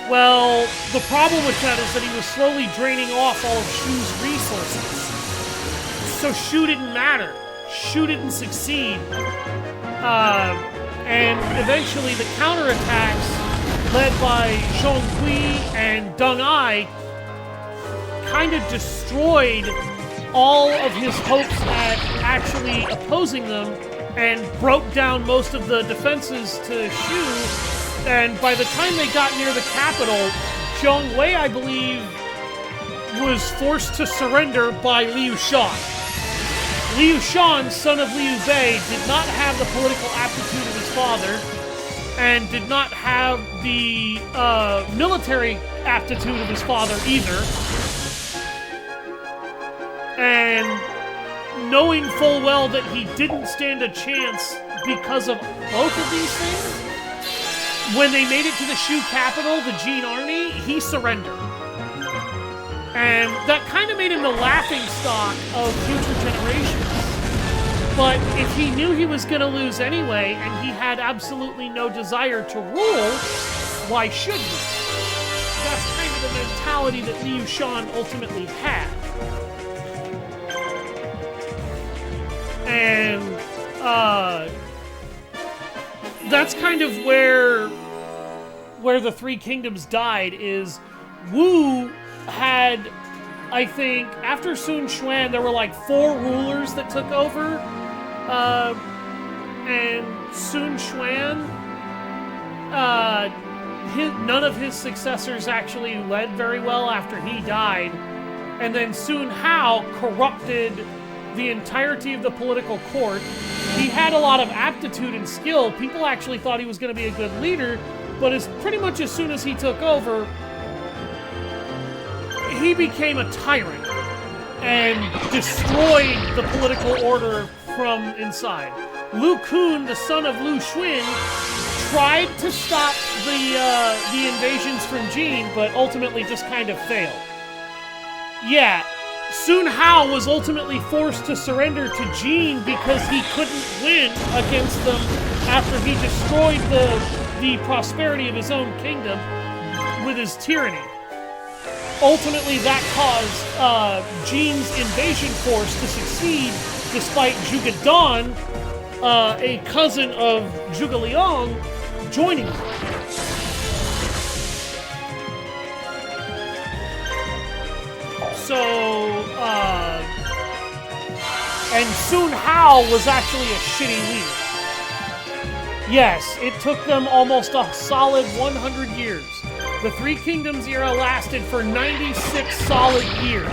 Well, the problem with that is that he was slowly draining off all of Shu's resources. So Shu didn't matter. Shu didn't succeed. And eventually the counterattacks led by Zhong Kui and Deng Ai kind of destroyed all of his hopes at actually opposing them and broke down most of the defenses to Shu. And by the time they got near the capital, Zhong Wei, I believe, was forced to surrender by Liu Shan. Liu Shan, son of Liu Bei, did not have the political aptitude of his father and did not have the military aptitude of his father either. And knowing full well that he didn't stand a chance because of both of these things, when they made it to the Shu capital, the Jin army, he surrendered. And that kind of made him the laughing stock of future generations. But if he knew he was going to lose anyway, and he had absolutely no desire to rule, why should he? That's kind of the mentality that Liu Shan ultimately had. And that's kind of where the Three Kingdoms died, is Wu had, I think, after Sun Quan, there were like 4 rulers that took over, and Sun Quan, none of his successors actually led very well after he died, and then Sun Hao corrupted the entirety of the political court. He had a lot of aptitude and skill. People actually thought he was going to be a good leader, but pretty much as soon as he took over, he became a tyrant and destroyed the political order from inside. Lu Kun, the son of Lu Xun, tried to stop the invasions from Jin, but ultimately just kind of failed. Yeah, Sun Hao was ultimately forced to surrender to Jin because he couldn't win against them after he destroyed the prosperity of his own kingdom with his tyranny. Ultimately, that caused Jin's invasion force to succeed, despite Zhuge Dan, a cousin of Zhuge Liang, joining them. So, and Sun Hao was actually a shitty leader. Yes, it took them almost a solid 100 years. The Three Kingdoms era lasted for 96 solid years.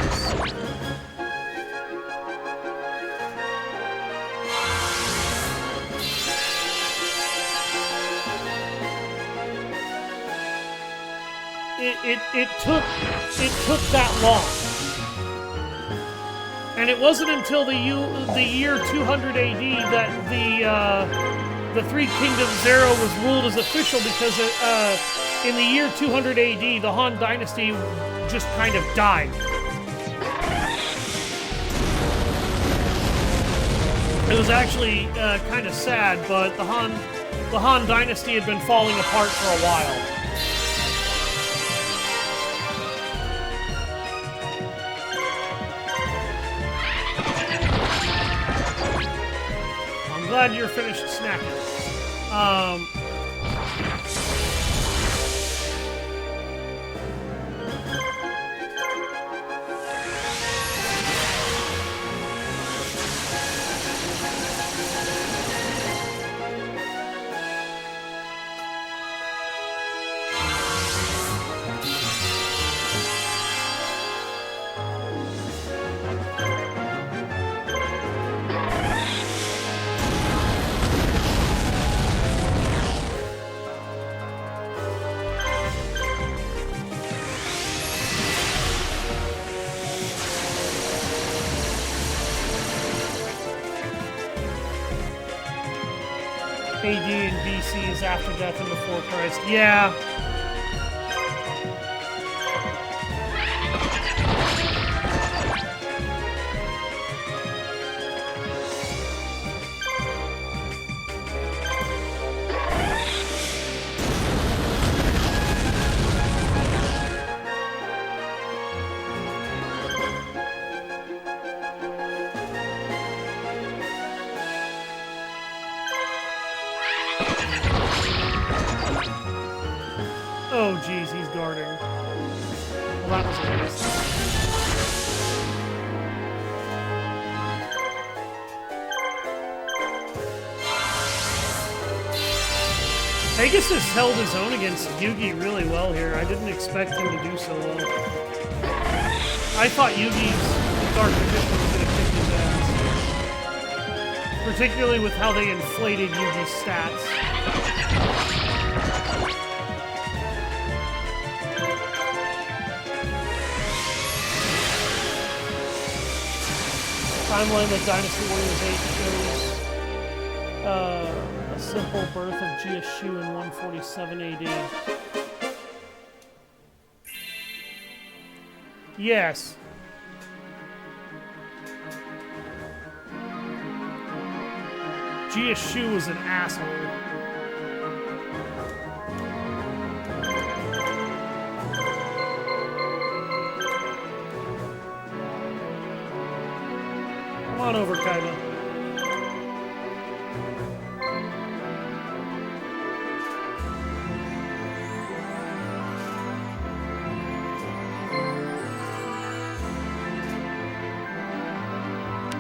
It took that long. And it wasn't until the year 200 AD that the Three Kingdoms era was ruled as official, because in the year 200 AD, the Han Dynasty just kind of died. It was actually kind of sad, but the Han Dynasty had been falling apart for a while. I'm glad you're finished snacking. AD and BC is after death and before Christ. Yeah. Oh, geez, he's guarding. Well, that was a waste. Pegasus held his own against Yugi really well here. I didn't expect him to do so well. I thought Yugi's Dark Magician was going to kick his ass. Particularly with how they inflated Yugi's stats. Timeline that Dynasty Warriors 8 shows a simple birth of Jiashu in 147 AD. Yes. Jiashu was an asshole. Come on over, Kaiba.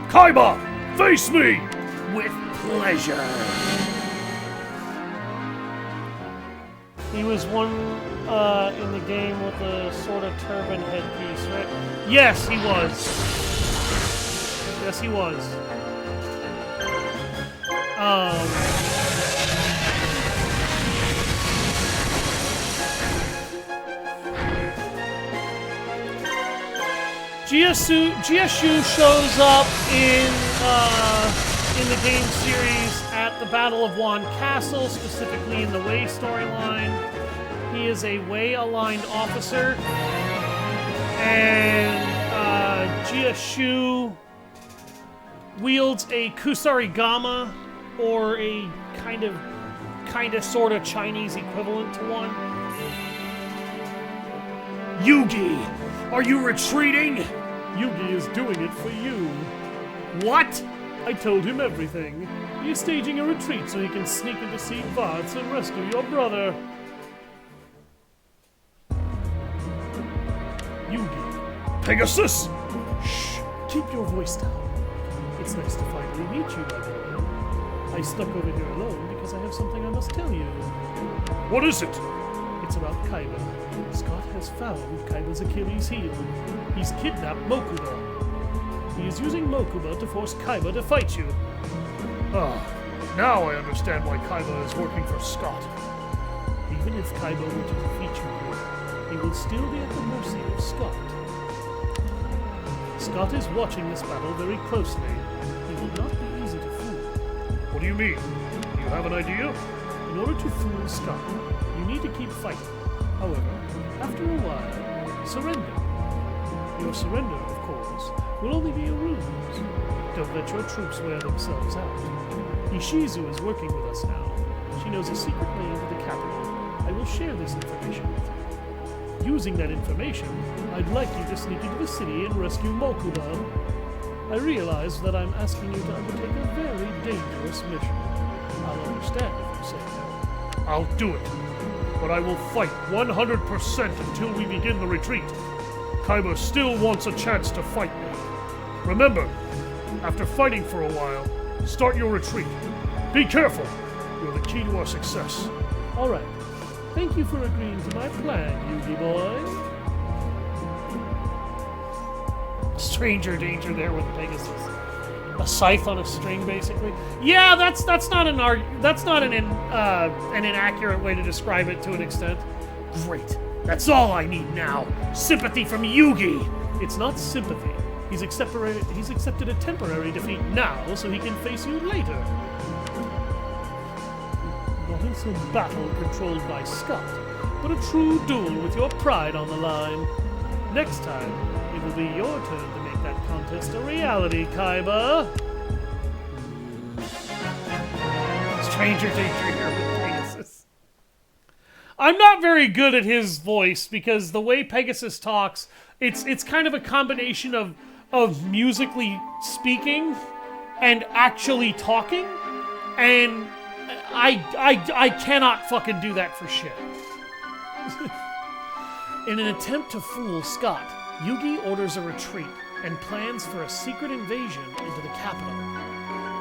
Kaiba, face me! With pleasure. He was one in the game with a sort of turban headpiece, right? Yes, he was. Yes, he was. Jiashu shows up in the game series at the Battle of Wan Castle, specifically in the Wei storyline. He is a Wei-aligned officer, and Jiashu wields a Kusarigama, or a kind of sort of Chinese equivalent to one. Yugi, are you retreating? Yugi is doing it for you. What? I told him everything. He is staging a retreat so he can sneak into Seed Vats and rescue your brother. Yugi. Pegasus? Shh, keep your voice down. It's nice to finally meet you, my boy. I stuck over here alone because I have something I must tell you. What is it? It's about Kaiba. Scott has found Kaiba's Achilles heel. He's kidnapped Mokuba. He is using Mokuba to force Kaiba to fight you. Ah, now I understand why Kaiba is working for Scott. Even if Kaiba were to defeat you, he will still be at the mercy of Scott. Scott is watching this battle very closely. He will not be easy to fool. What do you mean? Do you have an idea? In order to fool Scott, you need to keep fighting. However, after a while, surrender. Your surrender, of course, will only be a ruse. Don't let your troops wear themselves out. Ishizu is working with us now. She knows a secret way into the capital. I will share this information with you. Using that information, I'd like you to sneak into the city and rescue Mokuba. I realize that I'm asking you to undertake a very dangerous mission. I'll understand if you say no. I'll do it. But I will fight 100% until we begin the retreat. Kaiba still wants a chance to fight me. Remember, after fighting for a while, start your retreat. Be careful. You're the key to our success. All right. Thank you for agreeing to my plan, Yugi boy. Stranger danger there with Pegasus. A scythe on a string, basically. Yeah, that's not an inaccurate way to describe it to an extent. Great. That's all I need now. Sympathy from Yugi. It's not sympathy. He's accepted a temporary defeat now, so he can face you later. some battle controlled by Scott, but a true duel with your pride on the line. Next time, it will be your turn to make that contest a reality, Kaiba. Stranger danger here with Pegasus. I'm not very good at his voice because the way Pegasus talks, it's kind of a combination of musically speaking and actually talking, and I cannot fucking do that for shit. In an attempt to fool Scott, Yugi orders a retreat and plans for a secret invasion into the capital.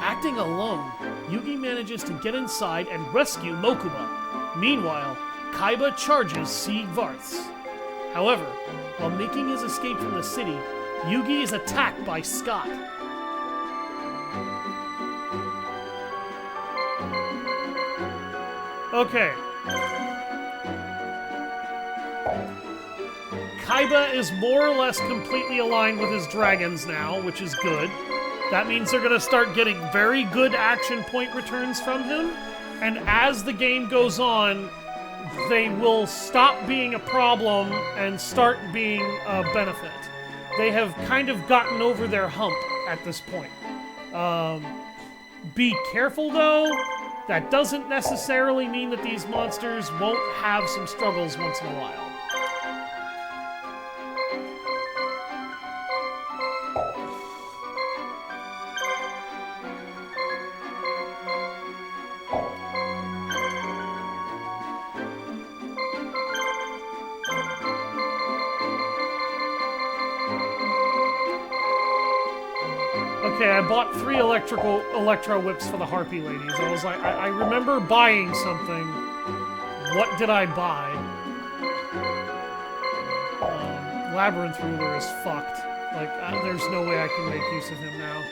Acting alone, Yugi manages to get inside and rescue Mokuba. Meanwhile, Kaiba charges Siegvarths. However, while making his escape from the city, Yugi is attacked by Scott. Okay. Kaiba is more or less completely aligned with his dragons now, which is good. That means they're going to start getting very good action point returns from him, and as the game goes on, they will stop being a problem and start being a benefit. They have kind of gotten over their hump at this point. Be careful, though. That doesn't necessarily mean that these monsters won't have some struggles once in a while. Okay, I bought 3 electro whips for the Harpy ladies. I was like, I remember buying something. What did I buy? Labyrinth Ruler is fucked. Like, there's no way I can make use of him now.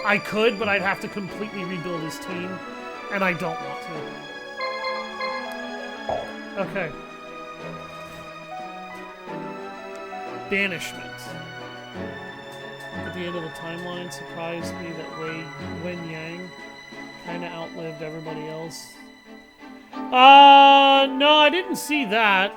I could, but I'd have to completely rebuild his team, and I don't want to. Okay. Banishment. At the end of the timeline, surprised me that Wen Yang kind of outlived everybody else. No, I didn't see that.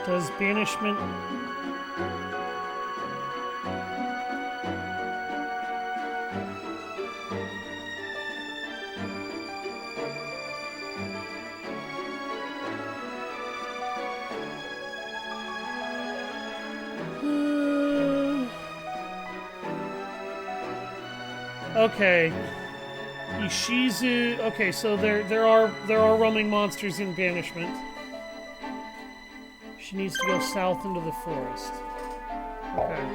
Does banishment... Okay. Ishizu... Okay, so there are roaming monsters in banishment. She needs to go south into the forest. Okay.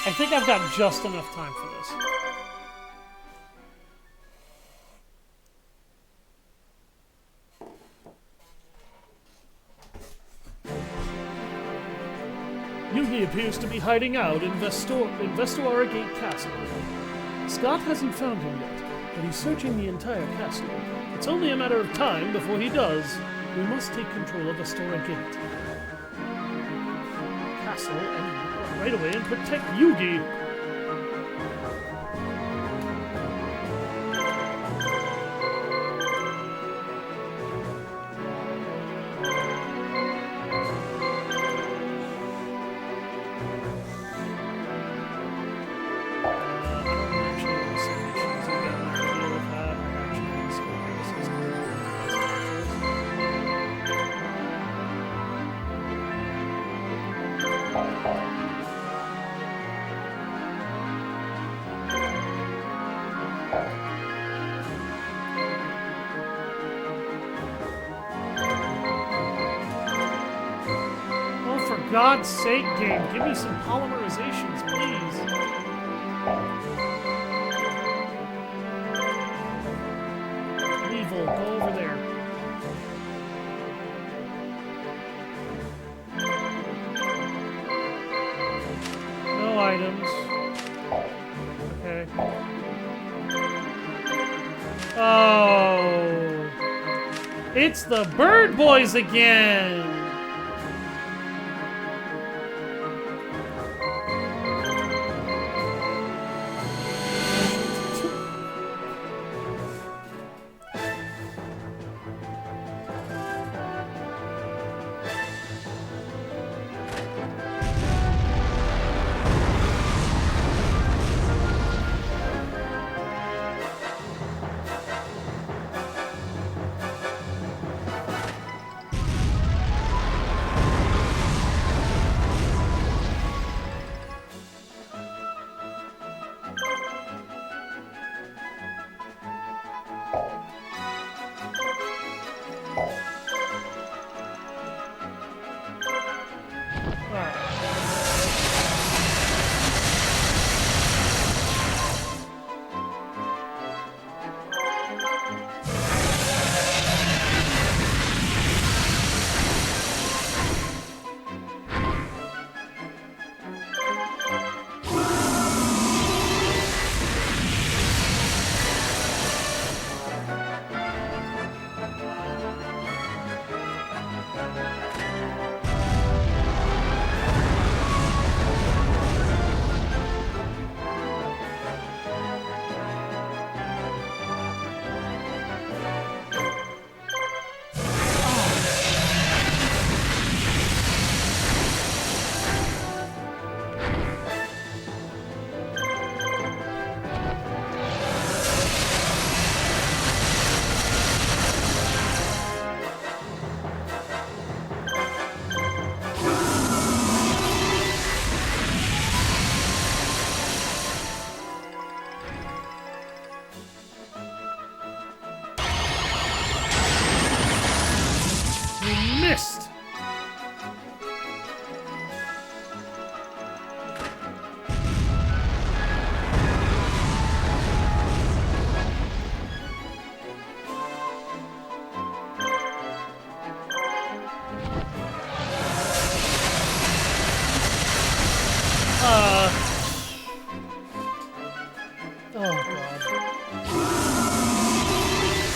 I think I've got just enough time for this. Yugi appears to be hiding out in Vestuara Gate Castle. Scott hasn't found him yet, but he's searching the entire castle. It's only a matter of time before he does. We must take control of Vestuara Gate Castle and right away and protect Yugi. God's sake, game, give me some polymerizations, please. Evil, go over there. No items. Okay. Oh. It's the bird boys again. Missed. Oh God.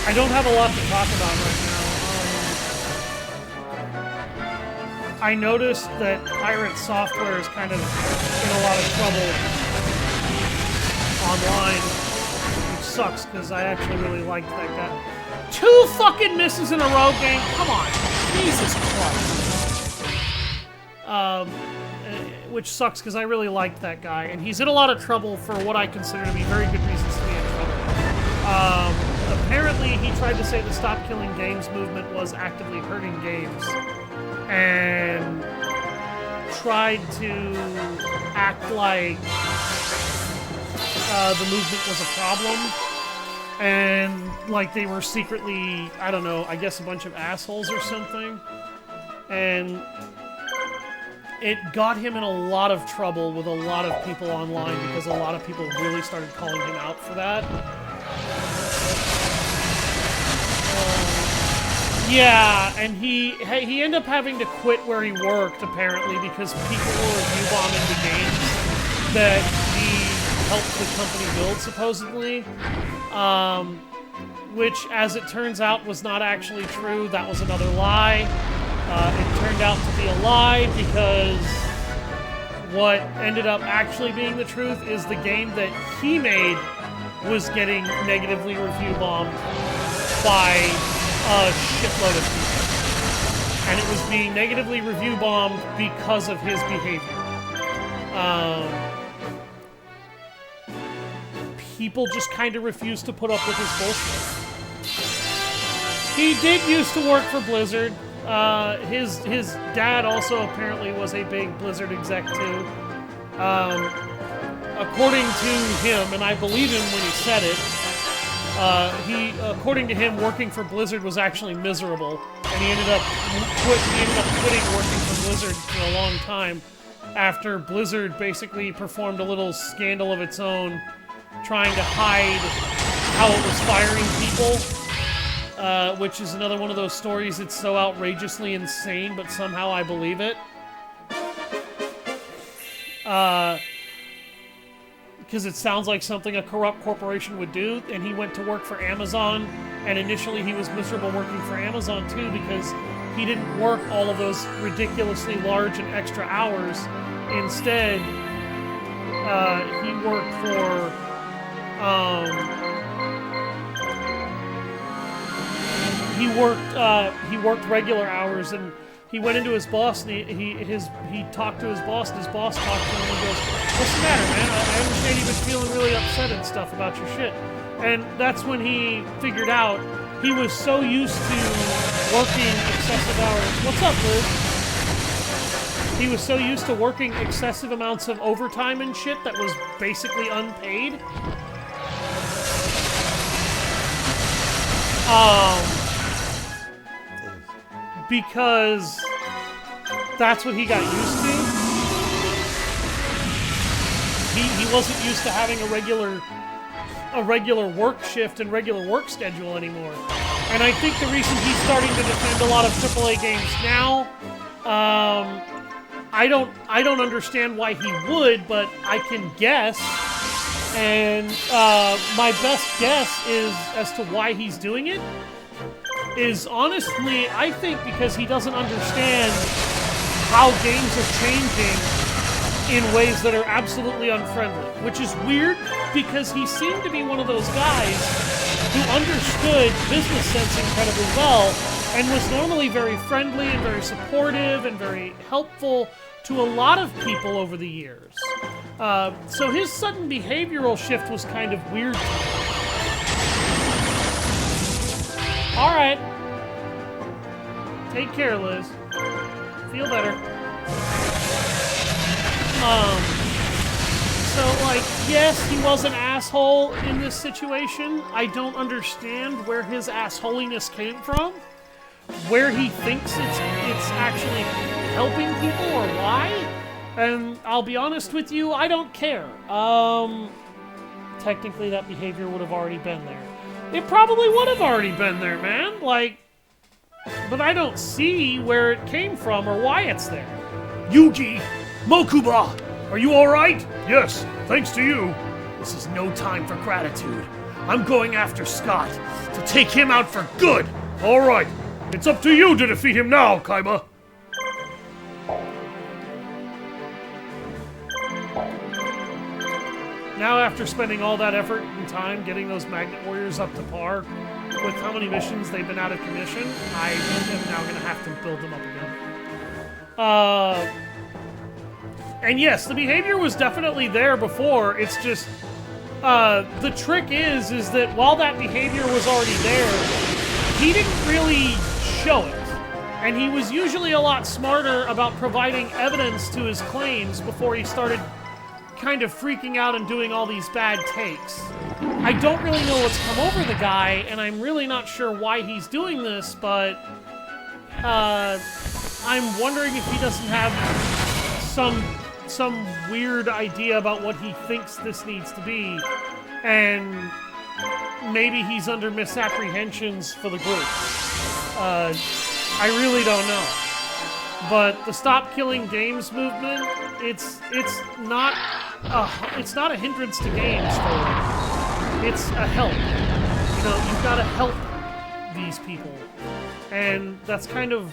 I don't have a lot to talk about right now. I noticed that Pirate Software is kind of in a lot of trouble online, which sucks because I actually really liked that guy. 2 fucking misses in a row, game. Come on, Jesus Christ. Which sucks because I really liked that guy, and he's in a lot of trouble for what I consider to be very good reasons to be in trouble. Apparently, he tried to say the Stop Killing Games movement was actively hurting games, and tried to act like the movement was a problem, and like they were secretly, I don't know, I guess a bunch of assholes or something, and it got him in a lot of trouble with a lot of people online because a lot of people really started calling him out for that. Yeah, and he ended up having to quit where he worked, apparently, because people were review bombing the games that he helped the company build, supposedly. Which, as it turns out, was not actually true. That was another lie. It turned out to be a lie because what ended up actually being the truth is the game that he made was getting negatively review bombed by a shitload of people. And it was being negatively review bombed because of his behavior. People just kind of refused to put up with his bullshit. He did used to work for Blizzard. His dad also apparently was a big Blizzard exec too. According to him, and I believe him when he said it, according to him, working for Blizzard was actually miserable, and he ended up quitting working for Blizzard for a long time after Blizzard basically performed a little scandal of its own trying to hide how it was firing people, which is another one of those stories that's so outrageously insane, but somehow I believe it. Because it sounds like something a corrupt corporation would do, and he went to work for Amazon, and initially he was miserable working for Amazon too because he didn't work all of those ridiculously large and extra hours. Instead, he worked for he worked regular hours, and he went into his boss and he talked to his boss, and his boss talked to him and goes, "What's the matter, man? I understand you've been feeling really upset and stuff about your shit." And that's when he figured out he was so used to working excessive hours. What's up, Liz? He was so used to working excessive amounts of overtime and shit that was basically unpaid. Because that's what he got used to. He wasn't used to having a regular work shift and regular work schedule anymore. And I think the reason he's starting to defend a lot of AAA games now, I don't understand why he would, but I can guess. And my best guess is as to why he's doing it is honestly, I think because he doesn't understand how games are changing in ways that are absolutely unfriendly, which is weird because he seemed to be one of those guys who understood business sense incredibly well and was normally very friendly and very supportive and very helpful to a lot of people over the years. So his sudden behavioral shift was kind of weird to me. All right. Take care, Liz. Feel better. So, like, yes, he was an asshole in this situation. I don't understand where his assholiness came from, where he thinks it's actually helping people or why. And I'll be honest with you, I don't care. Technically, that behavior would have already been there. It probably would have already been there, man. Like, but I don't see where it came from or why it's there. Yugi! Mokuba! Are you alright? Yes, thanks to you. This is no time for gratitude. I'm going after Scott to take him out for good. Alright, it's up to you to defeat him now, Kaiba. Now, after spending all that effort and time getting those Magnet Warriors up to par with how many missions they've been out of commission, I am now going to have to build them up again. And yes, the behavior was definitely there before. It's just the trick is that while that behavior was already there, he didn't really show it. And he was usually a lot smarter about providing evidence to his claims before he started kind of freaking out and doing all these bad takes. I don't really know what's come over the guy, and I'm really not sure why he's doing this, but I'm wondering if he doesn't have some weird idea about what he thinks this needs to be, and maybe he's under misapprehensions for the group. I really don't know. But the Stop Killing Games movement, it's not a hindrance to games for them. It's a help. You know, you've got to help these people. And that's kind of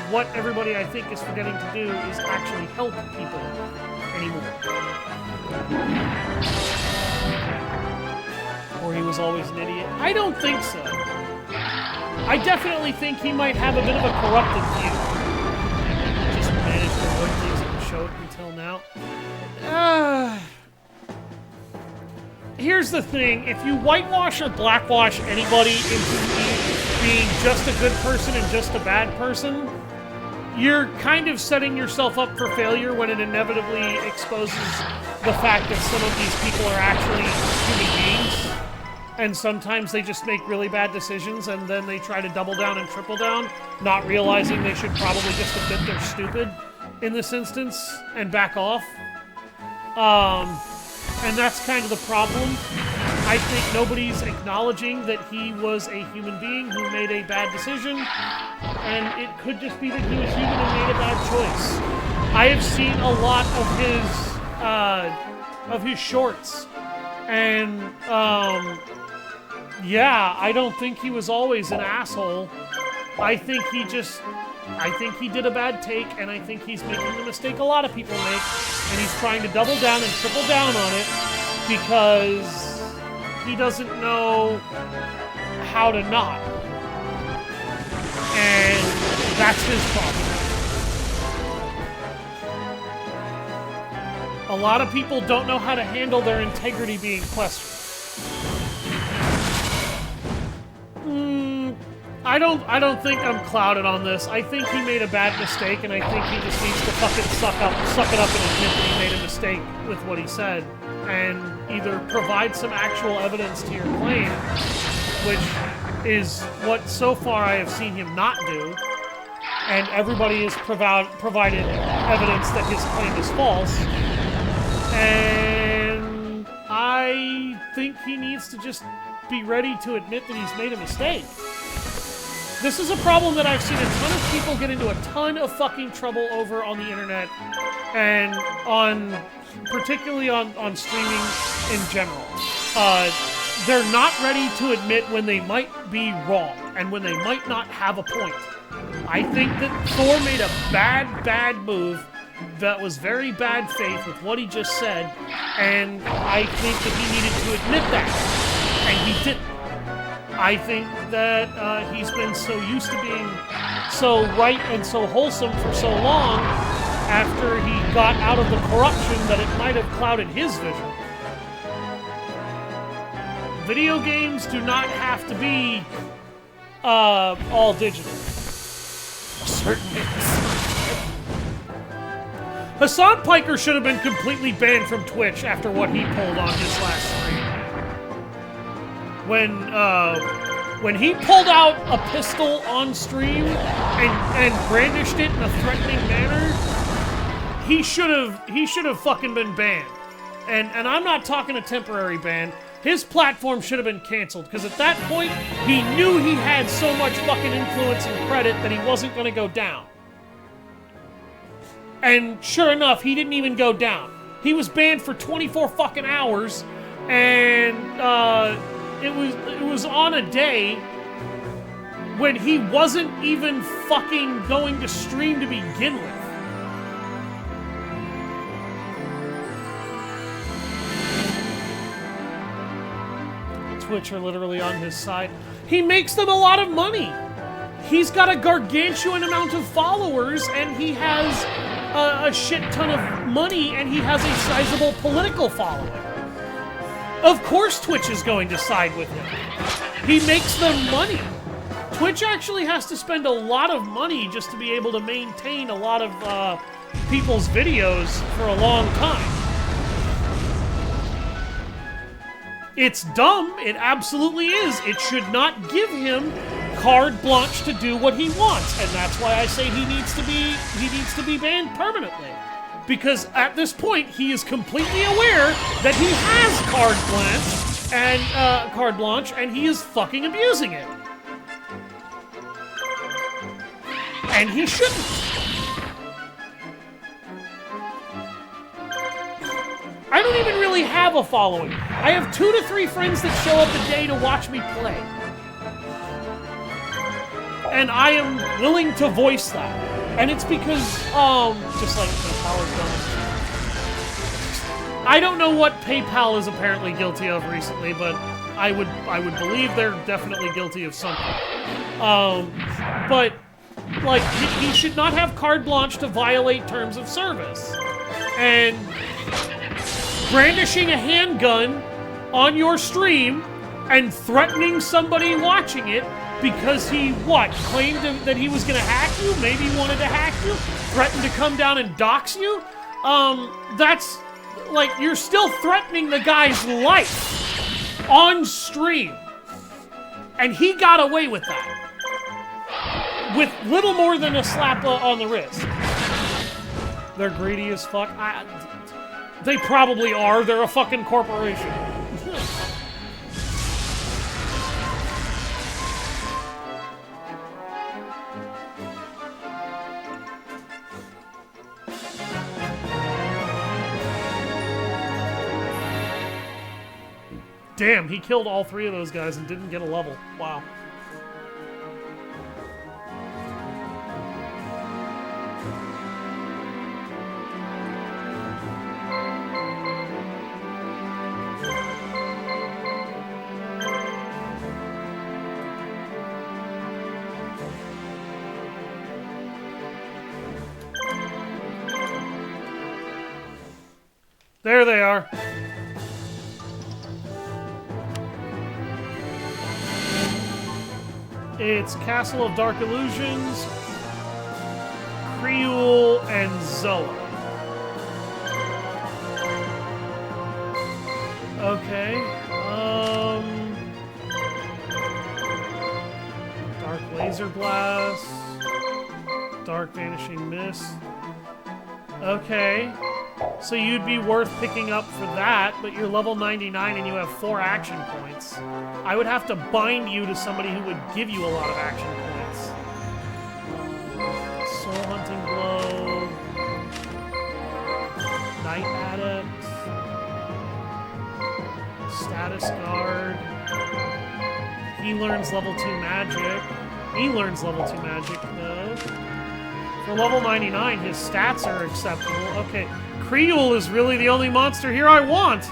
what everybody, I think, is forgetting to do, is actually help people anymore. Or he was always an idiot. I don't think so. I definitely think he might have a bit of a corrupted view. Just managed to avoid things that would show it until now. Here's the thing. If you whitewash or blackwash anybody into being just a good person and just a bad person, you're kind of setting yourself up for failure when it inevitably exposes the fact that some of these people are actually human beings And sometimes they just make really bad decisions and then they try to double down and triple down, not realizing they should probably just admit they're stupid in this instance and back off. And that's kind of the problem. I think nobody's acknowledging that he was a human being who made a bad decision, and it could just be that he was human and made a bad choice. I have seen a lot of his shorts, and yeah, I don't think he was always an asshole. I think he did a bad take, and I think he's making the mistake a lot of people make, and he's trying to double down and triple down on it because he doesn't know how to not. And that's his problem. A lot of people don't know how to handle their integrity being questioned. I don't think I'm clouded on this. I think he made a bad mistake, and I think he just needs to fucking suck it up and admit that he made a mistake with what he said, and either provide some actual evidence to your claim, which is what so far I have seen him not do, and everybody has provided evidence that his claim is false, and I think he needs to just be ready to admit that he's made a mistake. This is a problem that I've seen a ton of people get into a ton of fucking trouble over on the internet, and particularly on streaming in general. They're not ready to admit when they might be wrong and when they might not have a point. I think that Thor made a bad move that was very bad faith with what he just said, and I think that he needed to admit that, and he didn't. I think that he's been so used to being so right and so wholesome for so long after he got out of the corruption that it might have clouded his vision. Video games do not have to be all digital. Certainly. Hassan Piker should have been completely banned from Twitch after what he pulled on his last stream. When he pulled out a pistol on stream and brandished it in a threatening manner, he should have fucking been banned. And I'm not talking a temporary ban. His platform should have been canceled, because at that point, he knew he had so much fucking influence and credit that he wasn't going to go down. And sure enough, he didn't even go down. He was banned for 24 fucking hours, and it was on a day when he wasn't even fucking going to stream to begin with. Twitch are literally on his side. He makes them a lot of money. He's got a gargantuan amount of followers, and he has a shit ton of money, and he has a sizable political following. Of course Twitch is going to side with him. He makes them money. Twitch actually has to spend a lot of money just to be able to maintain a lot of people's videos for a long time. It's dumb. It absolutely is. It should not give him carte blanche to do what he wants, and that's why I say he needs to be banned permanently. Because at this point, he is completely aware that he has carte blanche, and he is fucking abusing it. And he shouldn't. I don't even really have a following. I have 2 to 3 friends that show up a day to watch me play. And I am willing to voice that. And it's because, just like PayPal has done. I don't know what PayPal is apparently guilty of recently, but I would believe they're definitely guilty of something. But, like, he should not have carte blanche to violate terms of service. And brandishing a handgun on your stream and threatening somebody watching it because he, claimed that he was going to hack you? Maybe he wanted to hack you? Threatened to come down and dox you? That's, like, you're still threatening the guy's life. on stream. And he got away with that. With little more than a slap on the wrist. They're greedy as fuck. They probably are. They're a fucking corporation. Damn, he killed all 3 of those guys and didn't get a level. Wow. There they are. It's Castle of Dark Illusions, Creole, and Zoa. Okay. Dark Laser Blast, Dark Vanishing Mist. Okay. So you'd be worth picking up for that, but you're level 99 and you have 4 action points. I would have to bind you to somebody who would give you a lot of action points. Soul Hunting Blow. Night Adept. Status Guard. He learns level 2 magic. He learns level 2 magic, though. For level 99, his stats are acceptable. Okay. Creole is really the only monster here I want!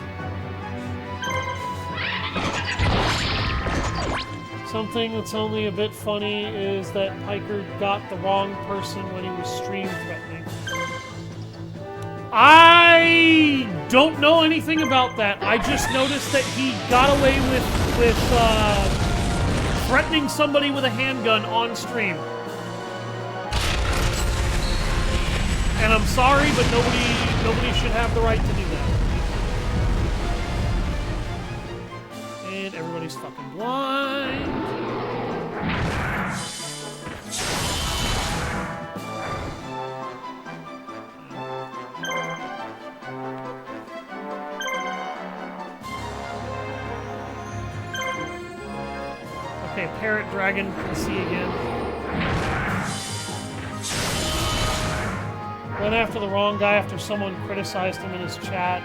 Something that's only a bit funny is that Piker got the wrong person when he was stream threatening. I don't know anything about that. I just noticed that he got away with threatening somebody with a handgun on stream. And I'm sorry, but nobody should have the right to do that. And everybody's fucking blind. Okay, Parrot Dragon can see again. Went after the wrong guy after someone criticized him in his chat.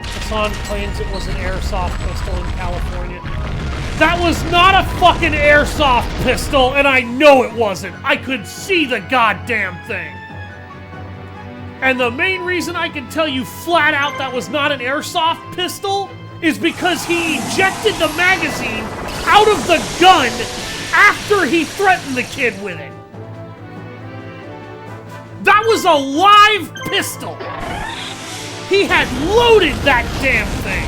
Hassan claims it was an airsoft pistol in California. That was not a fucking airsoft pistol, and I know it wasn't. I could see the goddamn thing. And the main reason I can tell you flat out that was not an airsoft pistol is because he ejected the magazine out of the gun after he threatened the kid with it. That was a live pistol! He had loaded that damn thing!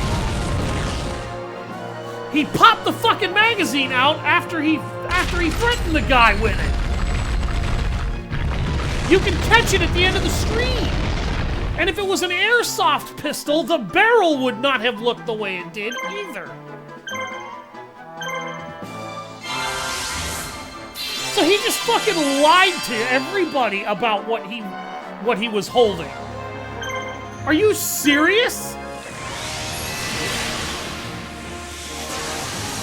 He popped the fucking magazine out after he threatened the guy with it! You can catch it at the end of the stream! And if it was an airsoft pistol, the barrel would not have looked the way it did either. So he just fucking lied to everybody about what he was holding. Are you serious?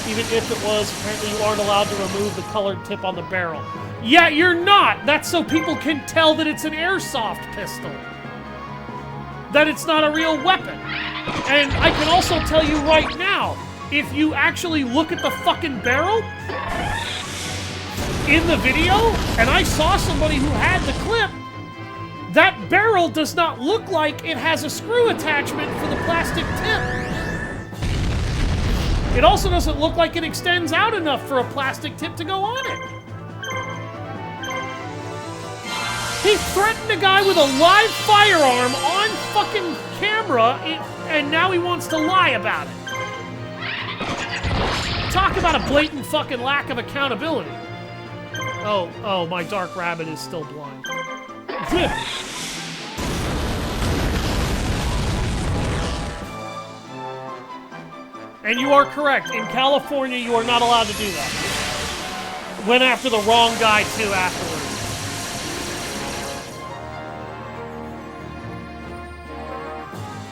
Even if it was, apparently you aren't allowed to remove the colored tip on the barrel. Yeah, you're not! That's so people can tell that it's an airsoft pistol. That it's not a real weapon. And I can also tell you right now, if you actually look at the fucking barrel in the video, and I saw somebody who had the clip, that barrel does not look like it has a screw attachment for the plastic tip. It also doesn't look like it extends out enough for a plastic tip to go on it. He threatened a guy with a live firearm on fucking camera, and now he wants to lie about it. Talk about a blatant fucking lack of accountability. Oh, my dark rabbit is still blind. And you are correct. In California, you are not allowed to do that. Went after the wrong guy, too, afterwards.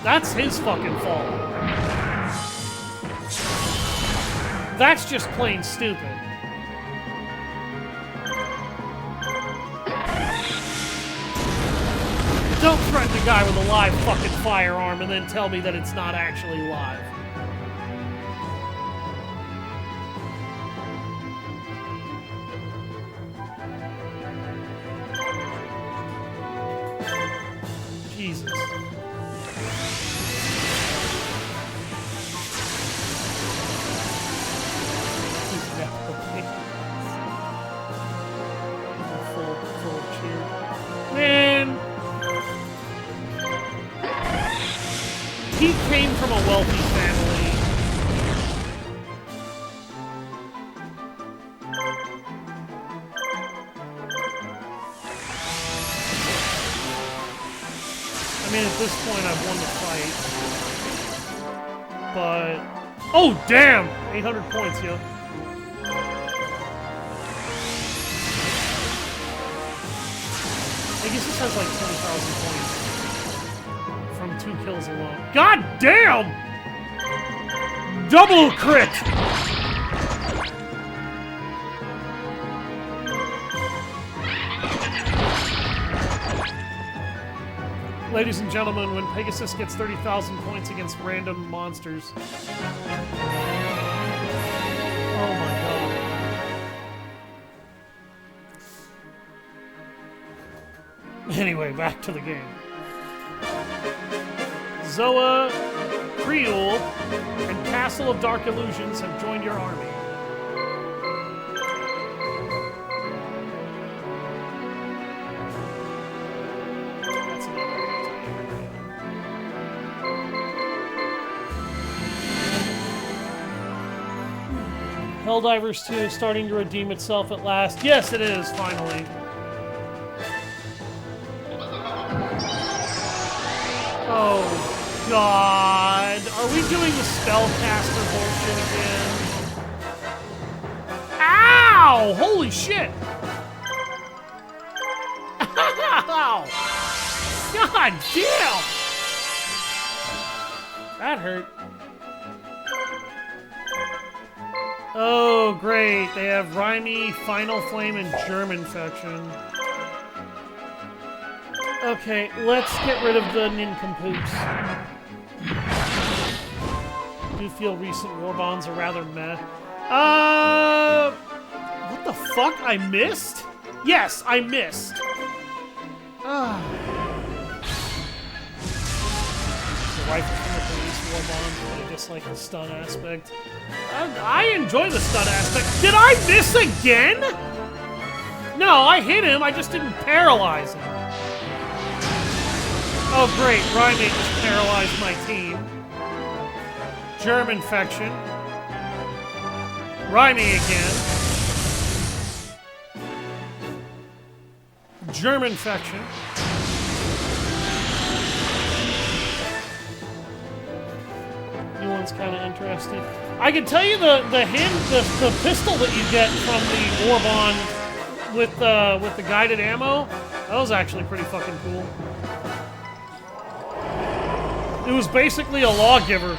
That's his fucking fault. That's just plain stupid. Don't threaten a guy with a live fucking firearm and then tell me that it's not actually live. Jesus. Full cheer. Man. He came from a wealthy family. I mean, at this point, I've won the fight. But... Oh, damn! 800 points, yo. I guess this has like 20,000 points from 2 kills alone. God damn! Double crit! Ladies and gentlemen, when Pegasus gets 30,000 points against random monsters. Oh my god. Anyway, back to the game. Zoa, Creole, and Castle of Dark Illusions have joined your army. That's another Helldivers 2 is starting to redeem itself at last. Yes, it is, finally. Oh, God. Are we doing the spellcaster bullshit again? Ow! Holy shit! Ow! God damn! That hurt. Oh, great. They have Rhymy, Final Flame, and Germ Infection. Okay, let's get rid of the nincompoops. Do feel recent war bonds are rather meh. What the fuck? I missed? Yes, I missed. The rifle from the police war bonds, but I dislike the stun aspect. I enjoy the stun aspect. Did I miss again? No, I hit him, I just didn't paralyze him. Oh great, Rhymy just paralyzed my team. Germ infection. Rhymy again. Germ infection. New one's kind of interesting. I can tell you the pistol that you get from the Warbond with the guided ammo. That was actually pretty fucking cool. It was basically a lawgiver.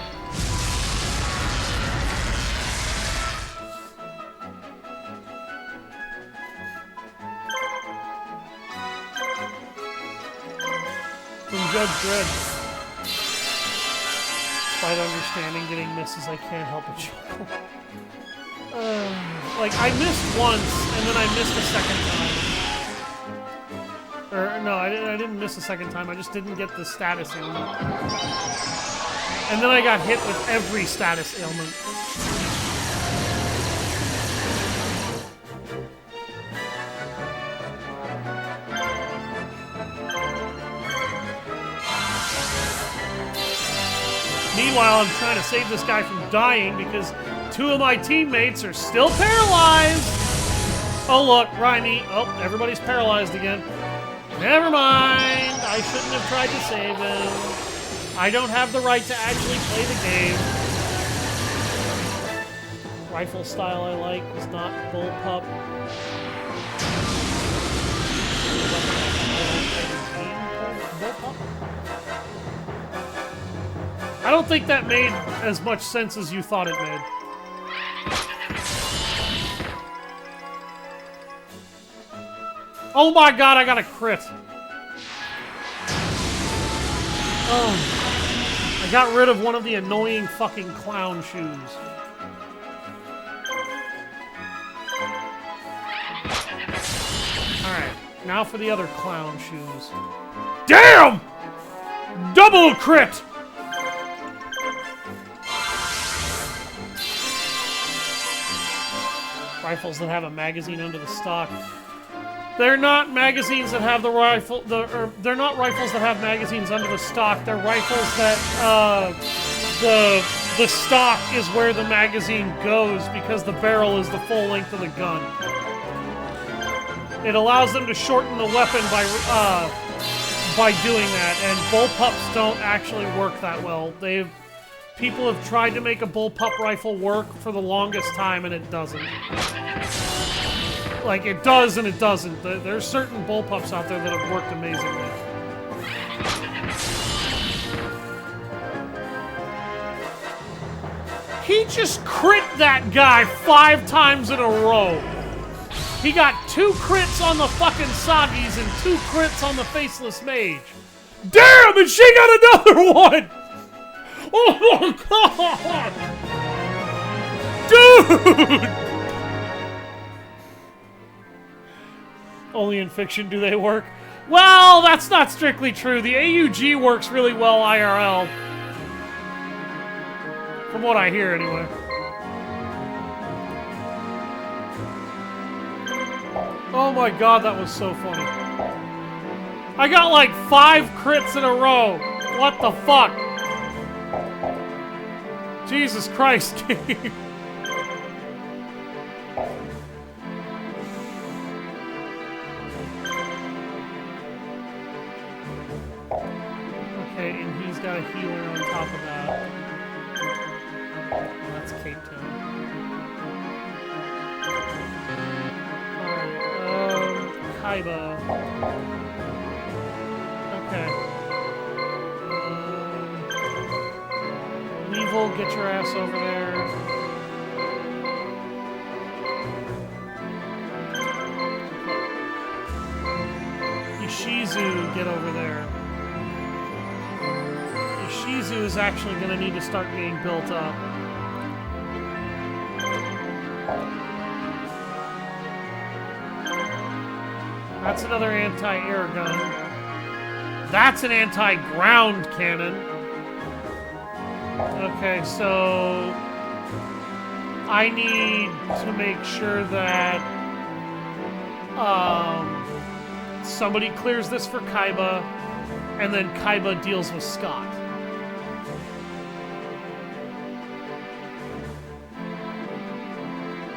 From Judge Dredd. Despite understanding getting misses, I can't help but chuckle. Like, I missed once, and then I missed a second time. Or, no, I didn't miss a second time, I just didn't get the status ailment. And then I got hit with every status ailment. Meanwhile, I'm trying to save this guy from dying because 2 of my teammates are still paralyzed. Oh, look, Rhymy. Oh, everybody's paralyzed again. Never mind. I shouldn't have tried to save him. I don't have the right to actually play the game. rifle style I like is not bullpup. I don't think that made as much sense as you thought it made. Oh my god, I got a crit. Oh. I got rid of one of the annoying fucking clown shoes. Alright, now for the other clown shoes. Damn! Double crit! Rifles that have a magazine under the stock. They're not magazines that have the rifle. They're not rifles that have magazines under the stock. They're rifles that the stock is where the magazine goes because the barrel is the full length of the gun. It allows them to shorten the weapon by doing that, and bullpups don't actually work that well. People have tried to make a bullpup rifle work for the longest time, and it doesn't. Like, it does and it doesn't. There's certain bullpups out there that have worked amazingly. He just crit that guy 5 times in a row. He got 2 crits on the fucking Sagis and 2 crits on the Faceless Mage. Damn, and she got another one! Oh my god! Dude! Only in fiction do they work. Well, that's not strictly true. The AUG works really well IRL. From what I hear, anyway. Oh my god, that was so funny. I got like 5 crits in a row. What the fuck? Jesus Christ, game. Okay, and he's got a healer on top of that. That's Cape Town. Alright, Kaiba. Okay. Weevil, get your ass over there. Ishizu, get over there. Ishizu is actually going to need to start being built up. That's another anti-air gun. That's an anti-ground cannon. Okay, so I need to make sure that somebody clears this for Kaiba, and then Kaiba deals with Scott.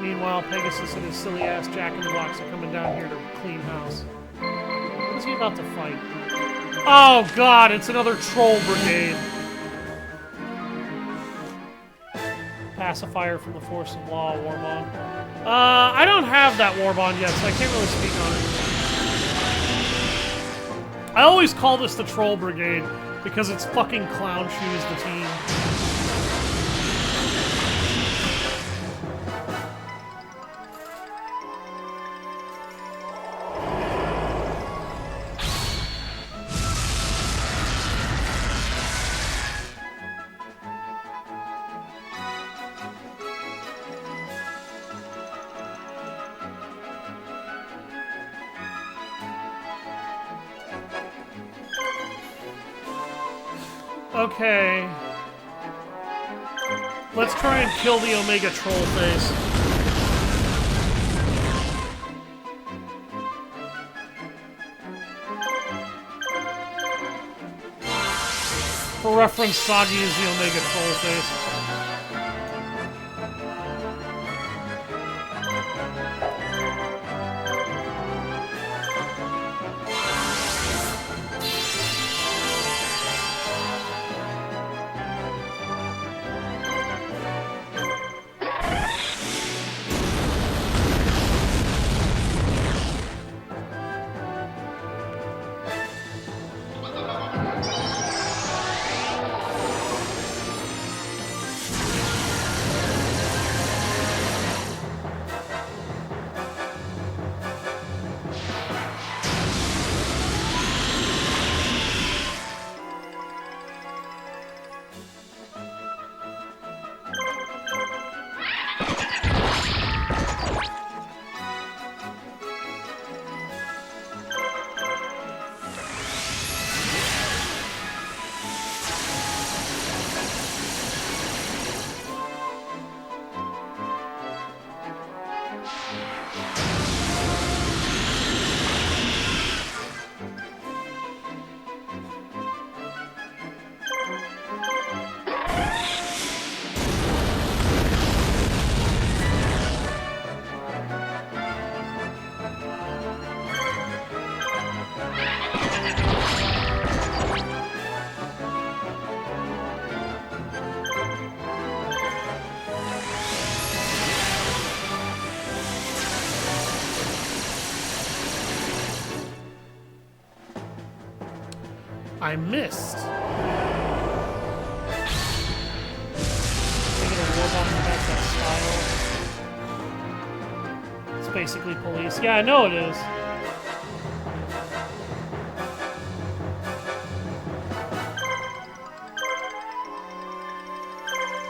Meanwhile, Pegasus and his silly ass Jack-in-the-Box are coming down here to clean house. What is he about to fight? Oh god, it's another troll brigade. Pacifier from the Force of Law, Warbond. I don't have that Warbond yet, so I can't really speak on it. I always call this the Troll Brigade because it's fucking Clown Shoes, the team. Okay. Let's try and kill the Omega Troll face. For reference, Sagi is the Omega Troll face. I missed. Taking a war bomb that's that style. It's basically police. Yeah, I know it is.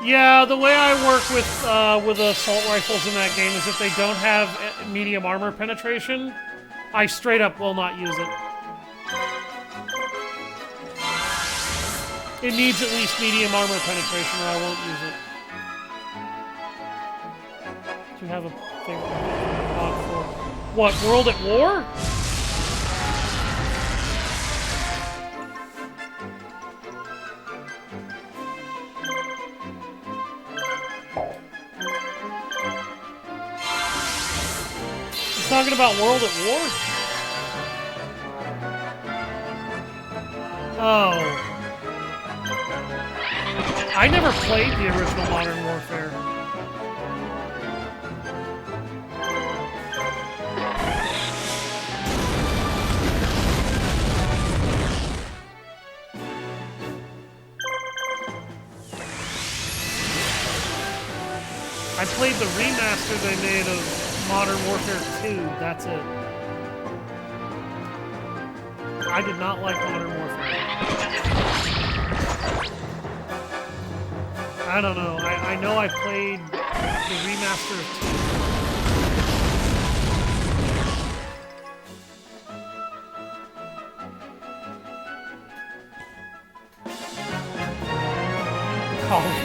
Yeah, the way I work with assault rifles in that game is if they don't have medium armor penetration, I straight up will not use it. It needs at least medium armor penetration or I won't use it. Do you have a favorite mod for what? World at War? Talking about World at War? Oh. I never played the original Modern Warfare. I played the remaster they made of Modern Warfare 2, that's it. I did not like Modern Warfare. I don't know. I know I played the remaster of 2. Call of Duty.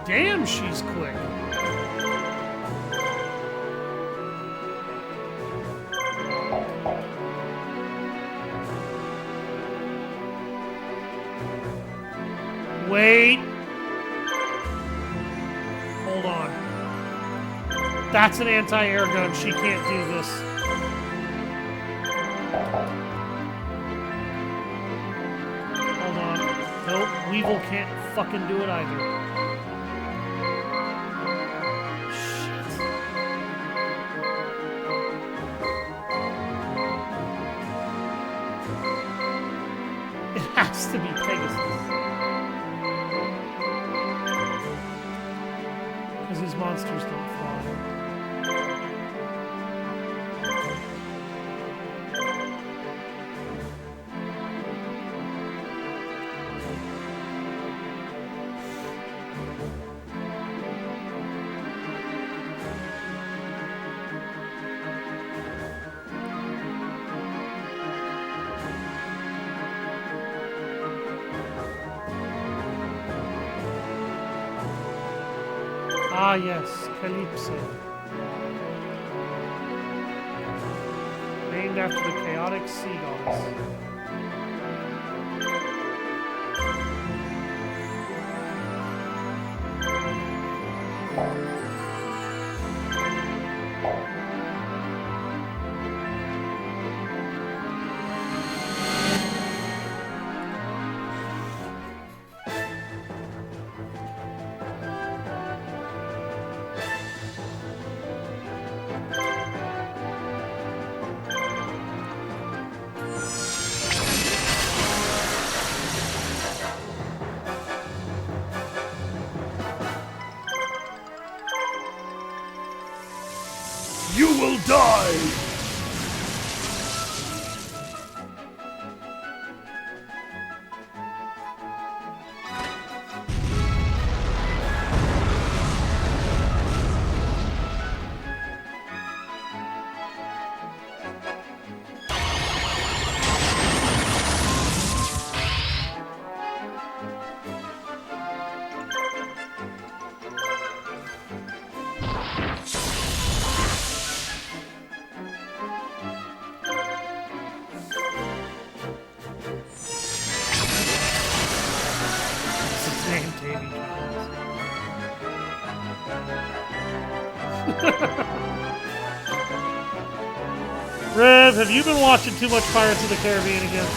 Damn, she's quick. Wait. Hold on. That's an anti-air gun. She can't do this. Hold on. Nope. Weevil can't fucking do it either. Has to be Pegasus. Because his monsters don't fly. Ah, yes, Calypso. Named after the chaotic seagulls. will die! Damn Davy Jones. Rev, have you been watching too much Pirates of the Caribbean again?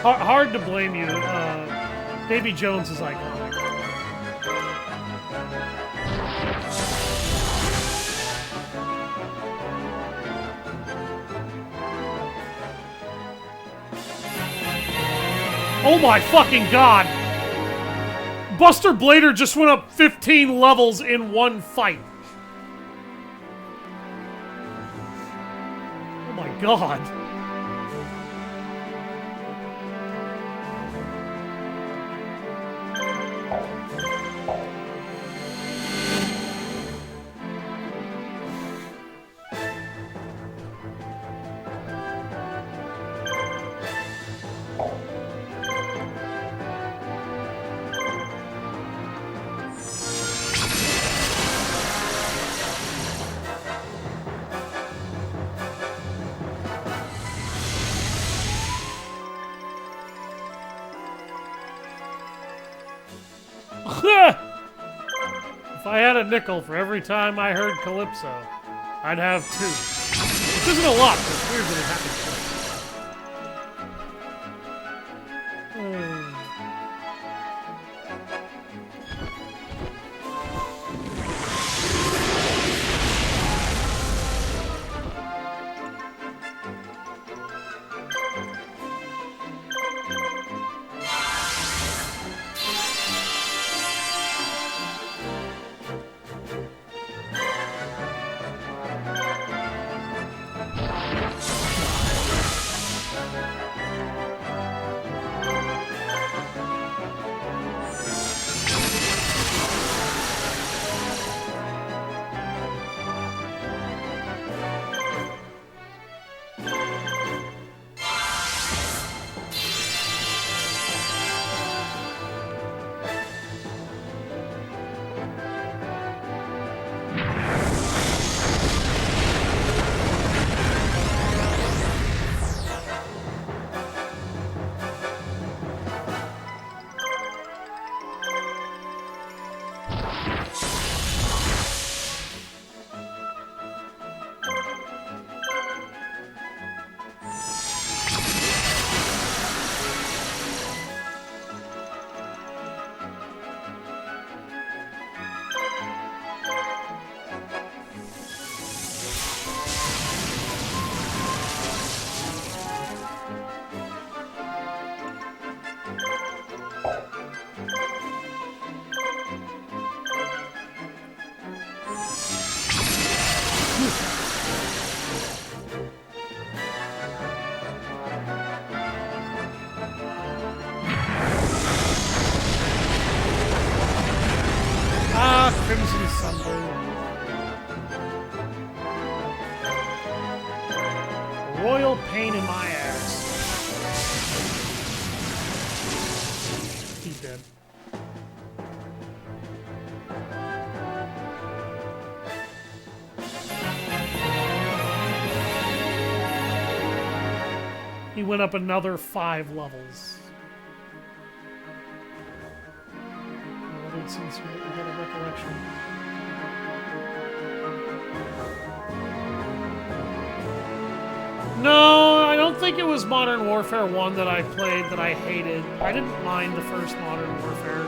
Hard to blame you. Davy Jones is iconic. Oh my fucking god! Buster Blader just went up 15 levels in one fight. Oh my god. If I had a nickel for every time I heard Calypso, I'd have 2. Which isn't a lot, but it's weird that it happens twice. Ah, Crimson Sunday. Royal pain in my ass. He's dead. He went up another 5 levels. Since we had a recollection. No, I don't think it was Modern Warfare 1 that I played that I hated. I didn't mind the first Modern Warfare.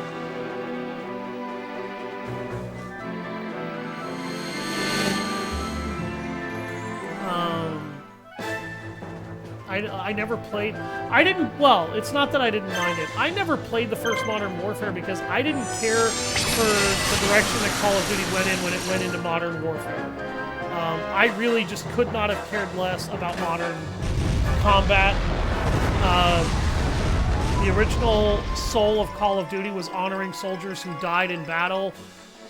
I never played... Well, it's not that I didn't mind it. I never played the first Modern Warfare because I didn't care for the direction that Call of Duty went in when it went into Modern Warfare. I really just could not have cared less about modern combat. The original soul of Call of Duty was honoring soldiers who died in battle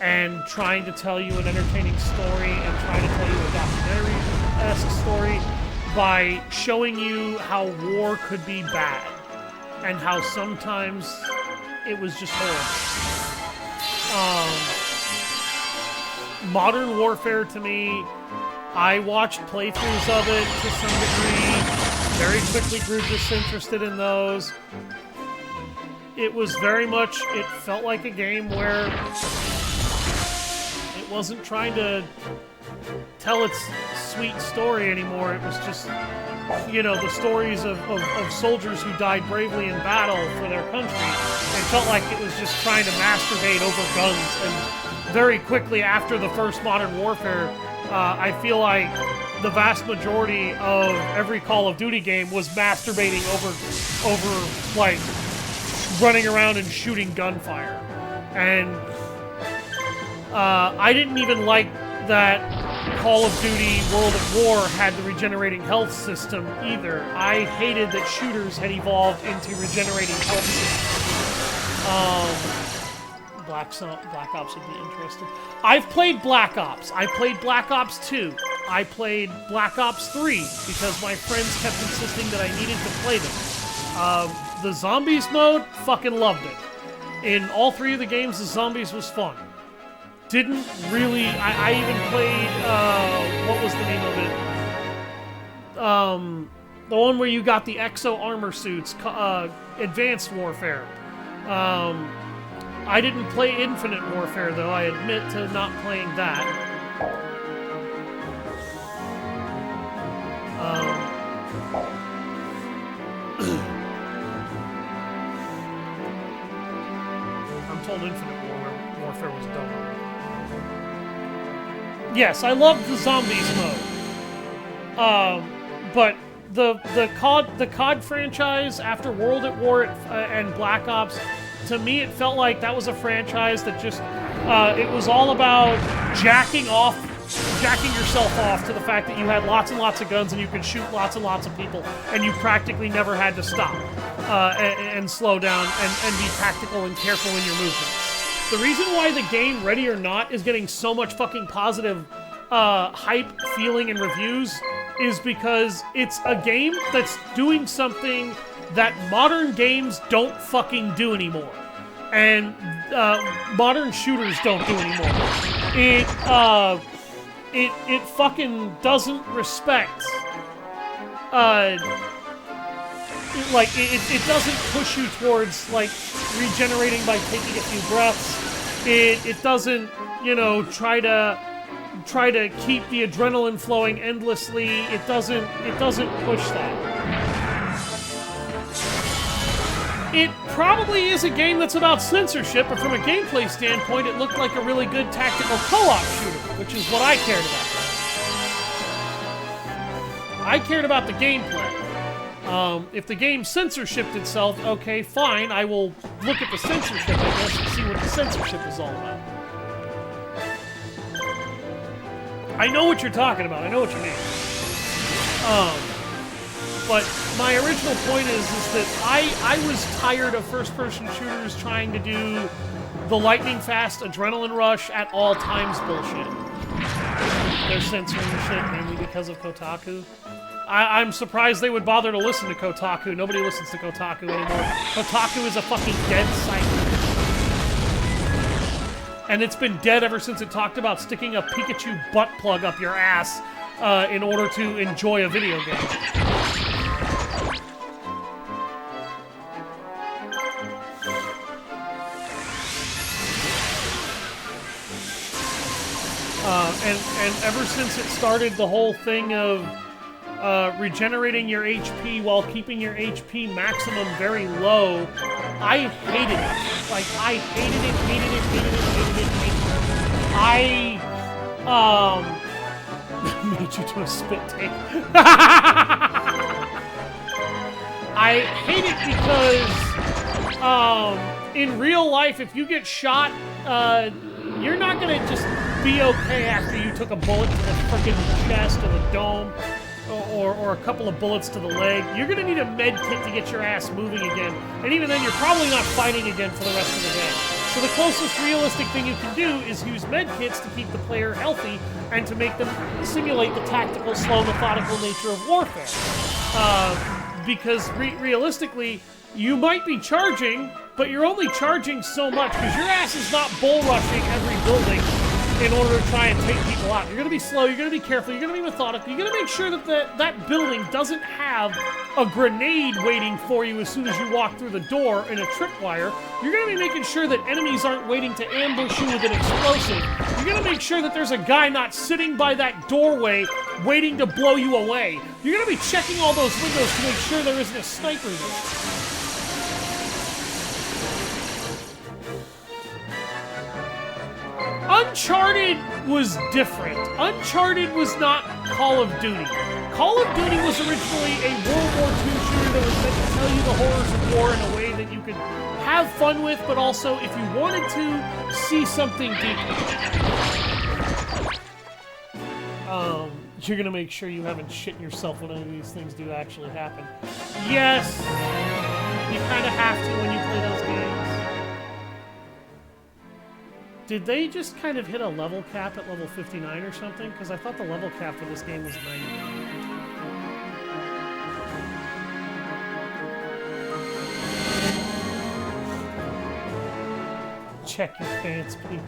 and trying to tell you an entertaining story and trying to tell you a documentary-esque story by showing you how war could be bad and how sometimes it was just horrible. Modern Warfare, to me, I watched playthroughs of it to some degree, very quickly grew disinterested in those. It was very much, it felt like a game where it wasn't trying to tell its sweet story anymore. It was just, you know, the stories of soldiers who died bravely in battle for their country. It felt like it was just trying to masturbate over guns. And very quickly after the first Modern Warfare, I feel like the vast majority of every Call of Duty game was masturbating over like running around and shooting gunfire. And I didn't even like that Call of Duty World at War had the regenerating health system either. I hated that shooters had evolved into regenerating health systems. Black Ops would be interesting. I've played Black Ops. I played Black Ops 2. I played Black Ops 3 because my friends kept insisting that I needed to play them. The Zombies mode, fucking loved it. In all 3 of the games, the Zombies was fun. Didn't really... I even played... what was the name of it? The one where you got the exo armor suits. Advanced Warfare. I didn't play Infinite Warfare, though. I admit to not playing that. I'm told Infinite Warfare was dumb. Yes, I loved the Zombies mode. But the COD franchise after World at War and Black Ops, to me it felt like that was a franchise that just it was all about jacking yourself off to the fact that you had lots and lots of guns and you could shoot lots and lots of people and you practically never had to stop and slow down and be tactical and careful in your movements. The reason why the game Ready or Not is getting so much fucking positive hype, feeling, and reviews is because it's a game that's doing something that modern games don't fucking do anymore. And modern shooters don't do anymore. It fucking doesn't respect it doesn't push you towards like regenerating by taking a few breaths. It doesn't, you know, try to keep the adrenaline flowing endlessly. It doesn't push that. It probably is a game that's about censorship, but from a gameplay standpoint, it looked like a really good tactical co-op shooter, which is what I cared about. I cared about the gameplay. If the game censorshiped itself, okay, fine, I will look at the censorship, I guess, and see what the censorship is all about. I know what you're talking about, I know what you mean. But my original point is that I was tired of first-person shooters trying to do the lightning-fast adrenaline rush at all times bullshit. They're censoring shit mainly because of Kotaku. I'm surprised they would bother to listen to Kotaku. Nobody listens to Kotaku anymore. Kotaku is a fucking dead site. And it's been dead ever since it talked about sticking a Pikachu butt plug up your ass in order to enjoy a video game. And ever since it started the whole thing of regenerating your HP while keeping your HP maximum very low, I hated it. Like, I hated it. I made you do a spit take. I hate it because in real life, if you get shot, you're not gonna just be okay after you took a bullet to the frickin' chest or the dome. Or a couple of bullets to the leg. You're gonna need a med kit to get your ass moving again. And even then, you're probably not fighting again for the rest of the day. So the closest realistic thing you can do is use med kits to keep the player healthy and to make them simulate the tactical, slow, methodical nature of warfare. Because realistically, you might be charging, but you're only charging so much because your ass is not bull rushing every building in order to try and take people out. You're going to be slow, you're going to be careful, you're going to be methodical, you're going to make sure that that building doesn't have a grenade waiting for you as soon as you walk through the door in a tripwire. You're going to be making sure that enemies aren't waiting to ambush you with an explosive. You're going to make sure that there's a guy not sitting by that doorway waiting to blow you away. You're going to be checking all those windows to make sure there isn't a sniper there. Uncharted was different. Uncharted was not Call of Duty. Call of Duty was originally a World War II shooter that was meant to tell you the horrors of war in a way that you could have fun with, but also, if you wanted to, see something deeper. You're gonna make sure you haven't shit yourself when any of these things do actually happen. Yes, you kind of have to when you play those games. Did they just kind of hit a level cap at level 59 or something? Because I thought the level cap for this game was 99. Check your pants, people.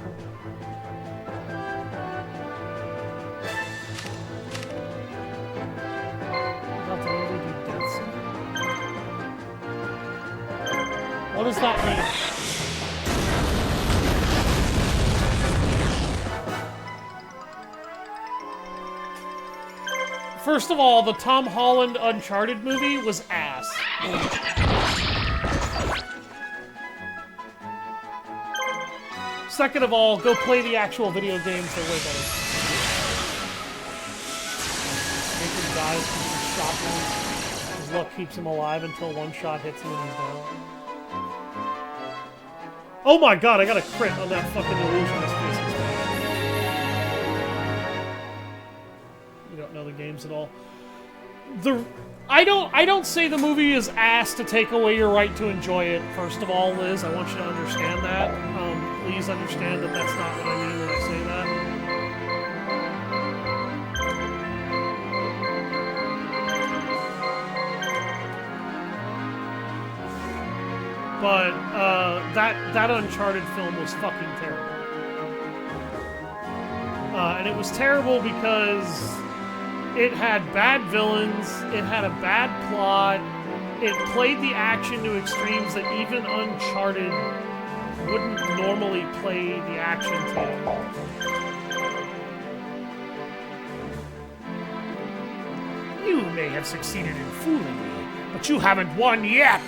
About to really do death scene. What does that mean? First of all, the Tom Holland Uncharted movie was ass. Second of all, go play the actual video games, they're way better. Naked dies from the shotgun. His luck keeps him alive until one shot hits him and he's down. Oh my god, I got a crit on that fucking illusionist face. Don't know the games at all. I don't say the movie is ass to take away your right to enjoy it. First of all, Liz, I want you to understand that. Please understand that that's not what I mean when I say that. But that Uncharted film was fucking terrible. And it was terrible because it had bad villains, it had a bad plot, it played the action to extremes that even Uncharted wouldn't normally play the action to. You may have succeeded in fooling me, but you haven't won yet!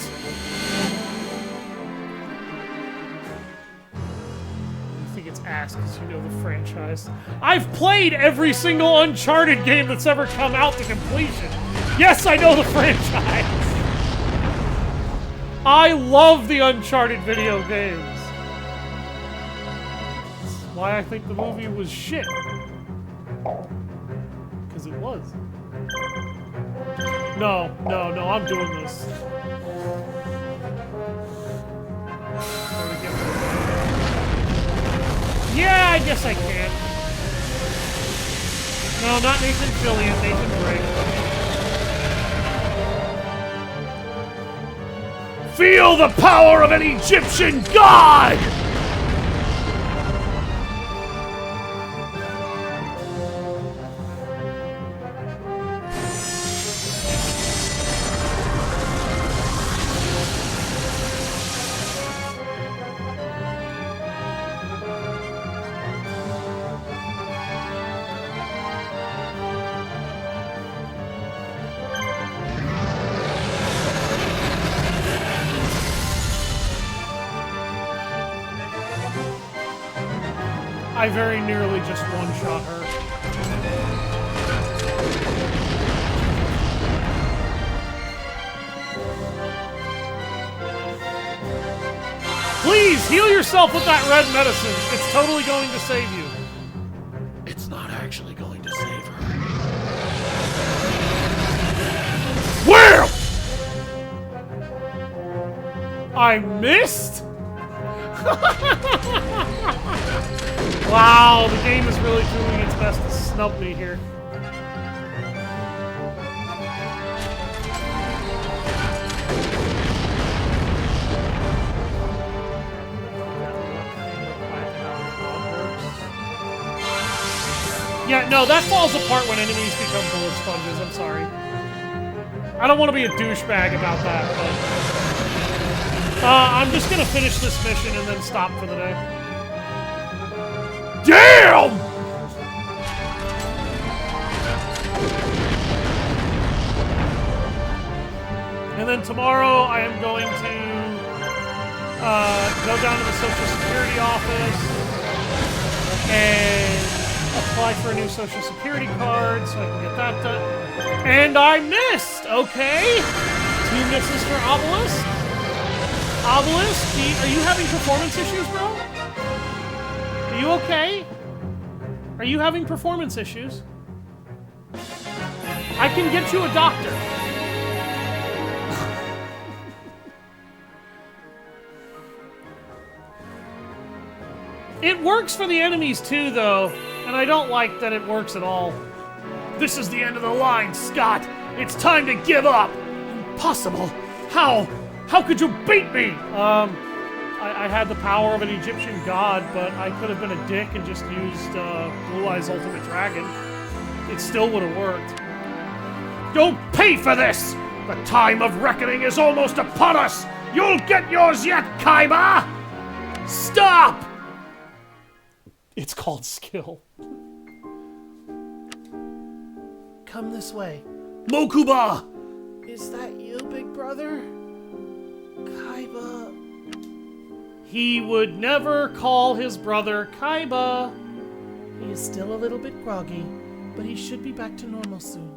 It's ass because you know the franchise. I've played every single Uncharted game that's ever come out to completion. Yes, I know the franchise. I love the Uncharted video games. That's why I think the movie was shit. Because it was. No, I'm doing this. Yeah, I guess I can. No, not Nathan Fillion, Nathan Drake. Feel the power of an Egyptian god! I very nearly just one-shot her. Please, heal yourself with that red medicine. It's totally going to save you. It's not actually going to save her. Where? I missed? Wow, the game is really doing its best to snub me here. Yeah, no, that falls apart when enemies become bullet sponges, I'm sorry. I don't want to be a douchebag about that, but... I'm just gonna finish this mission and then stop for the day. Damn! And then tomorrow I am going to go down to the Social Security office and apply for a new Social Security card so I can get that done. And I missed! Okay. 2 misses for Obelisk. Obelisk, are you having performance issues, bro? Are you okay? Are you having performance issues? I can get you a doctor. It works for the enemies too, though, and I don't like that it works at all. This is the end of the line, Scott. It's time to give up. Impossible. How? How could you beat me? I had the power of an Egyptian god, but I could have been a dick and just used Blue Eye's Ultimate Dragon. It still would have worked. You'll pay for this! The time of reckoning is almost upon us! You'll get yours yet, Kaiba! Stop! It's called skill. Come this way. Mokuba! Is that you, big brother? Kaiba. He would never call his brother Kaiba. He is still a little bit groggy, but he should be back to normal soon.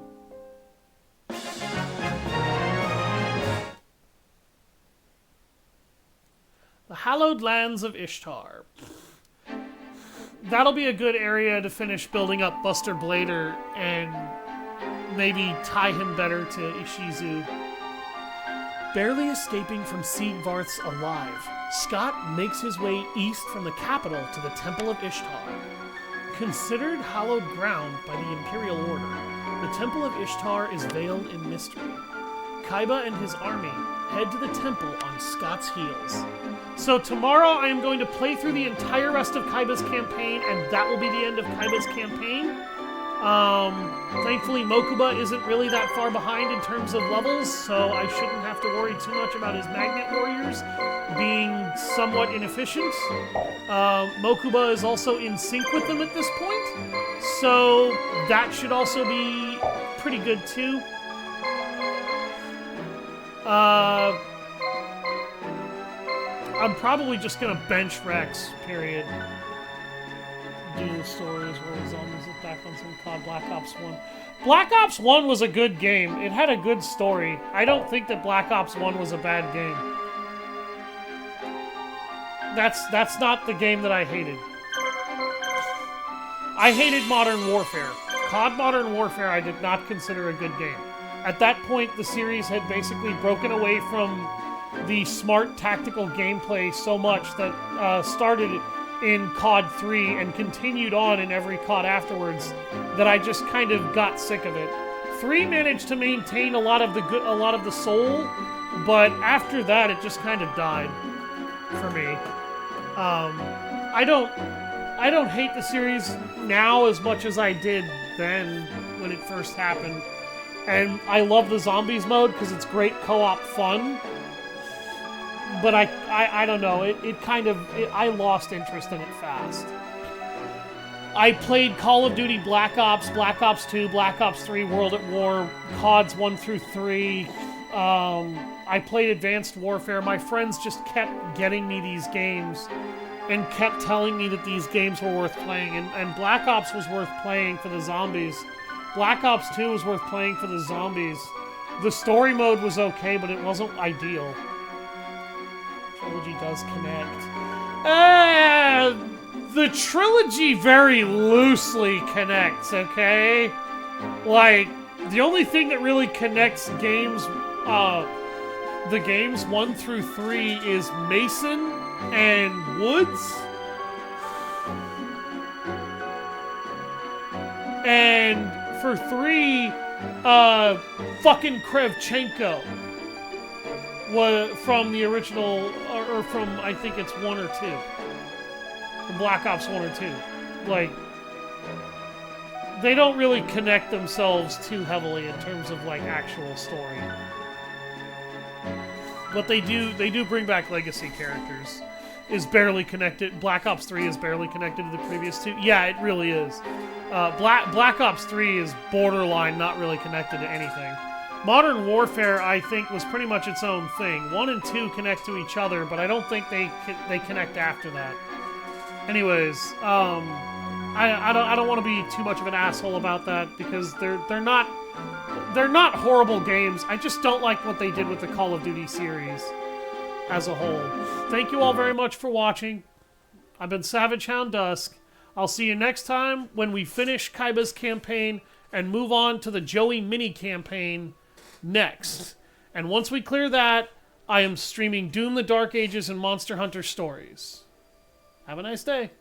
The Hallowed Lands of Ishtar. That'll be a good area to finish building up Buster Blader and maybe tie him better to Ishizu. Barely escaping from Siegvarth's alive, Scott makes his way east from the capital to the Temple of Ishtar. Considered hallowed ground by the Imperial Order, the Temple of Ishtar is veiled in mystery. Kaiba and his army head to the temple on Scott's heels. So tomorrow I am going to play through the entire rest of Kaiba's campaign, and that will be the end of Kaiba's campaign. Thankfully, Mokuba isn't really that far behind in terms of levels, so I shouldn't have to worry too much about his Magnet Warriors being somewhat inefficient. Mokuba is also in sync with them at this point, so that should also be pretty good too. I'm probably just gonna bench Rex, period. Do the story as well as on back on some COD Black Ops 1. Black Ops 1 was a good game. It had a good story. I don't think that Black Ops 1 was a bad game. That's not the game that I hated. I hated Modern Warfare. COD Modern Warfare I did not consider a good game. At that point, the series had basically broken away from the smart tactical gameplay so much that started in COD 3 and continued on in every COD afterwards that I just kind of got sick of it. 3 managed to maintain a lot of the soul, but after that it just kind of died for me. I don't hate the series now as much as I did then when it first happened. And I love the zombies mode because it's great co-op fun. But I don't know, I lost interest in it fast. I played Call of Duty Black Ops, Black Ops 2, Black Ops 3, World at War, CODs 1 through 3. I played Advanced Warfare. My friends just kept getting me these games and kept telling me that these games were worth playing. And Black Ops was worth playing for the zombies. Black Ops 2 was worth playing for the zombies. The story mode was okay, but it wasn't ideal. Trilogy does connect. The trilogy very loosely connects, okay? Like, the only thing that really connects games, the games 1 through 3 is Mason and Woods. And for 3, fucking Krevchenko was from the original, or from, I think it's 1 or 2. From Black Ops 1 or 2. Like, they don't really connect themselves too heavily in terms of, like, actual story. But they do bring back legacy characters. Is barely connected. Black Ops 3 is barely connected to the previous 2. Yeah, it really is. Black Ops 3 is borderline not really connected to anything. Modern Warfare, I think, was pretty much its own thing. 1 and 2 connect to each other, but I don't think they connect after that. Anyways, I don't want to be too much of an asshole about that because they're not horrible games. I just don't like what they did with the Call of Duty series as a whole. Thank you all very much for watching. I've been Savage Hound Dusk. I'll see you next time when we finish Kaiba's campaign and move on to the Joey mini campaign next. And once we clear that, I am streaming Doom the Dark Ages and Monster Hunter Stories. Have a nice day.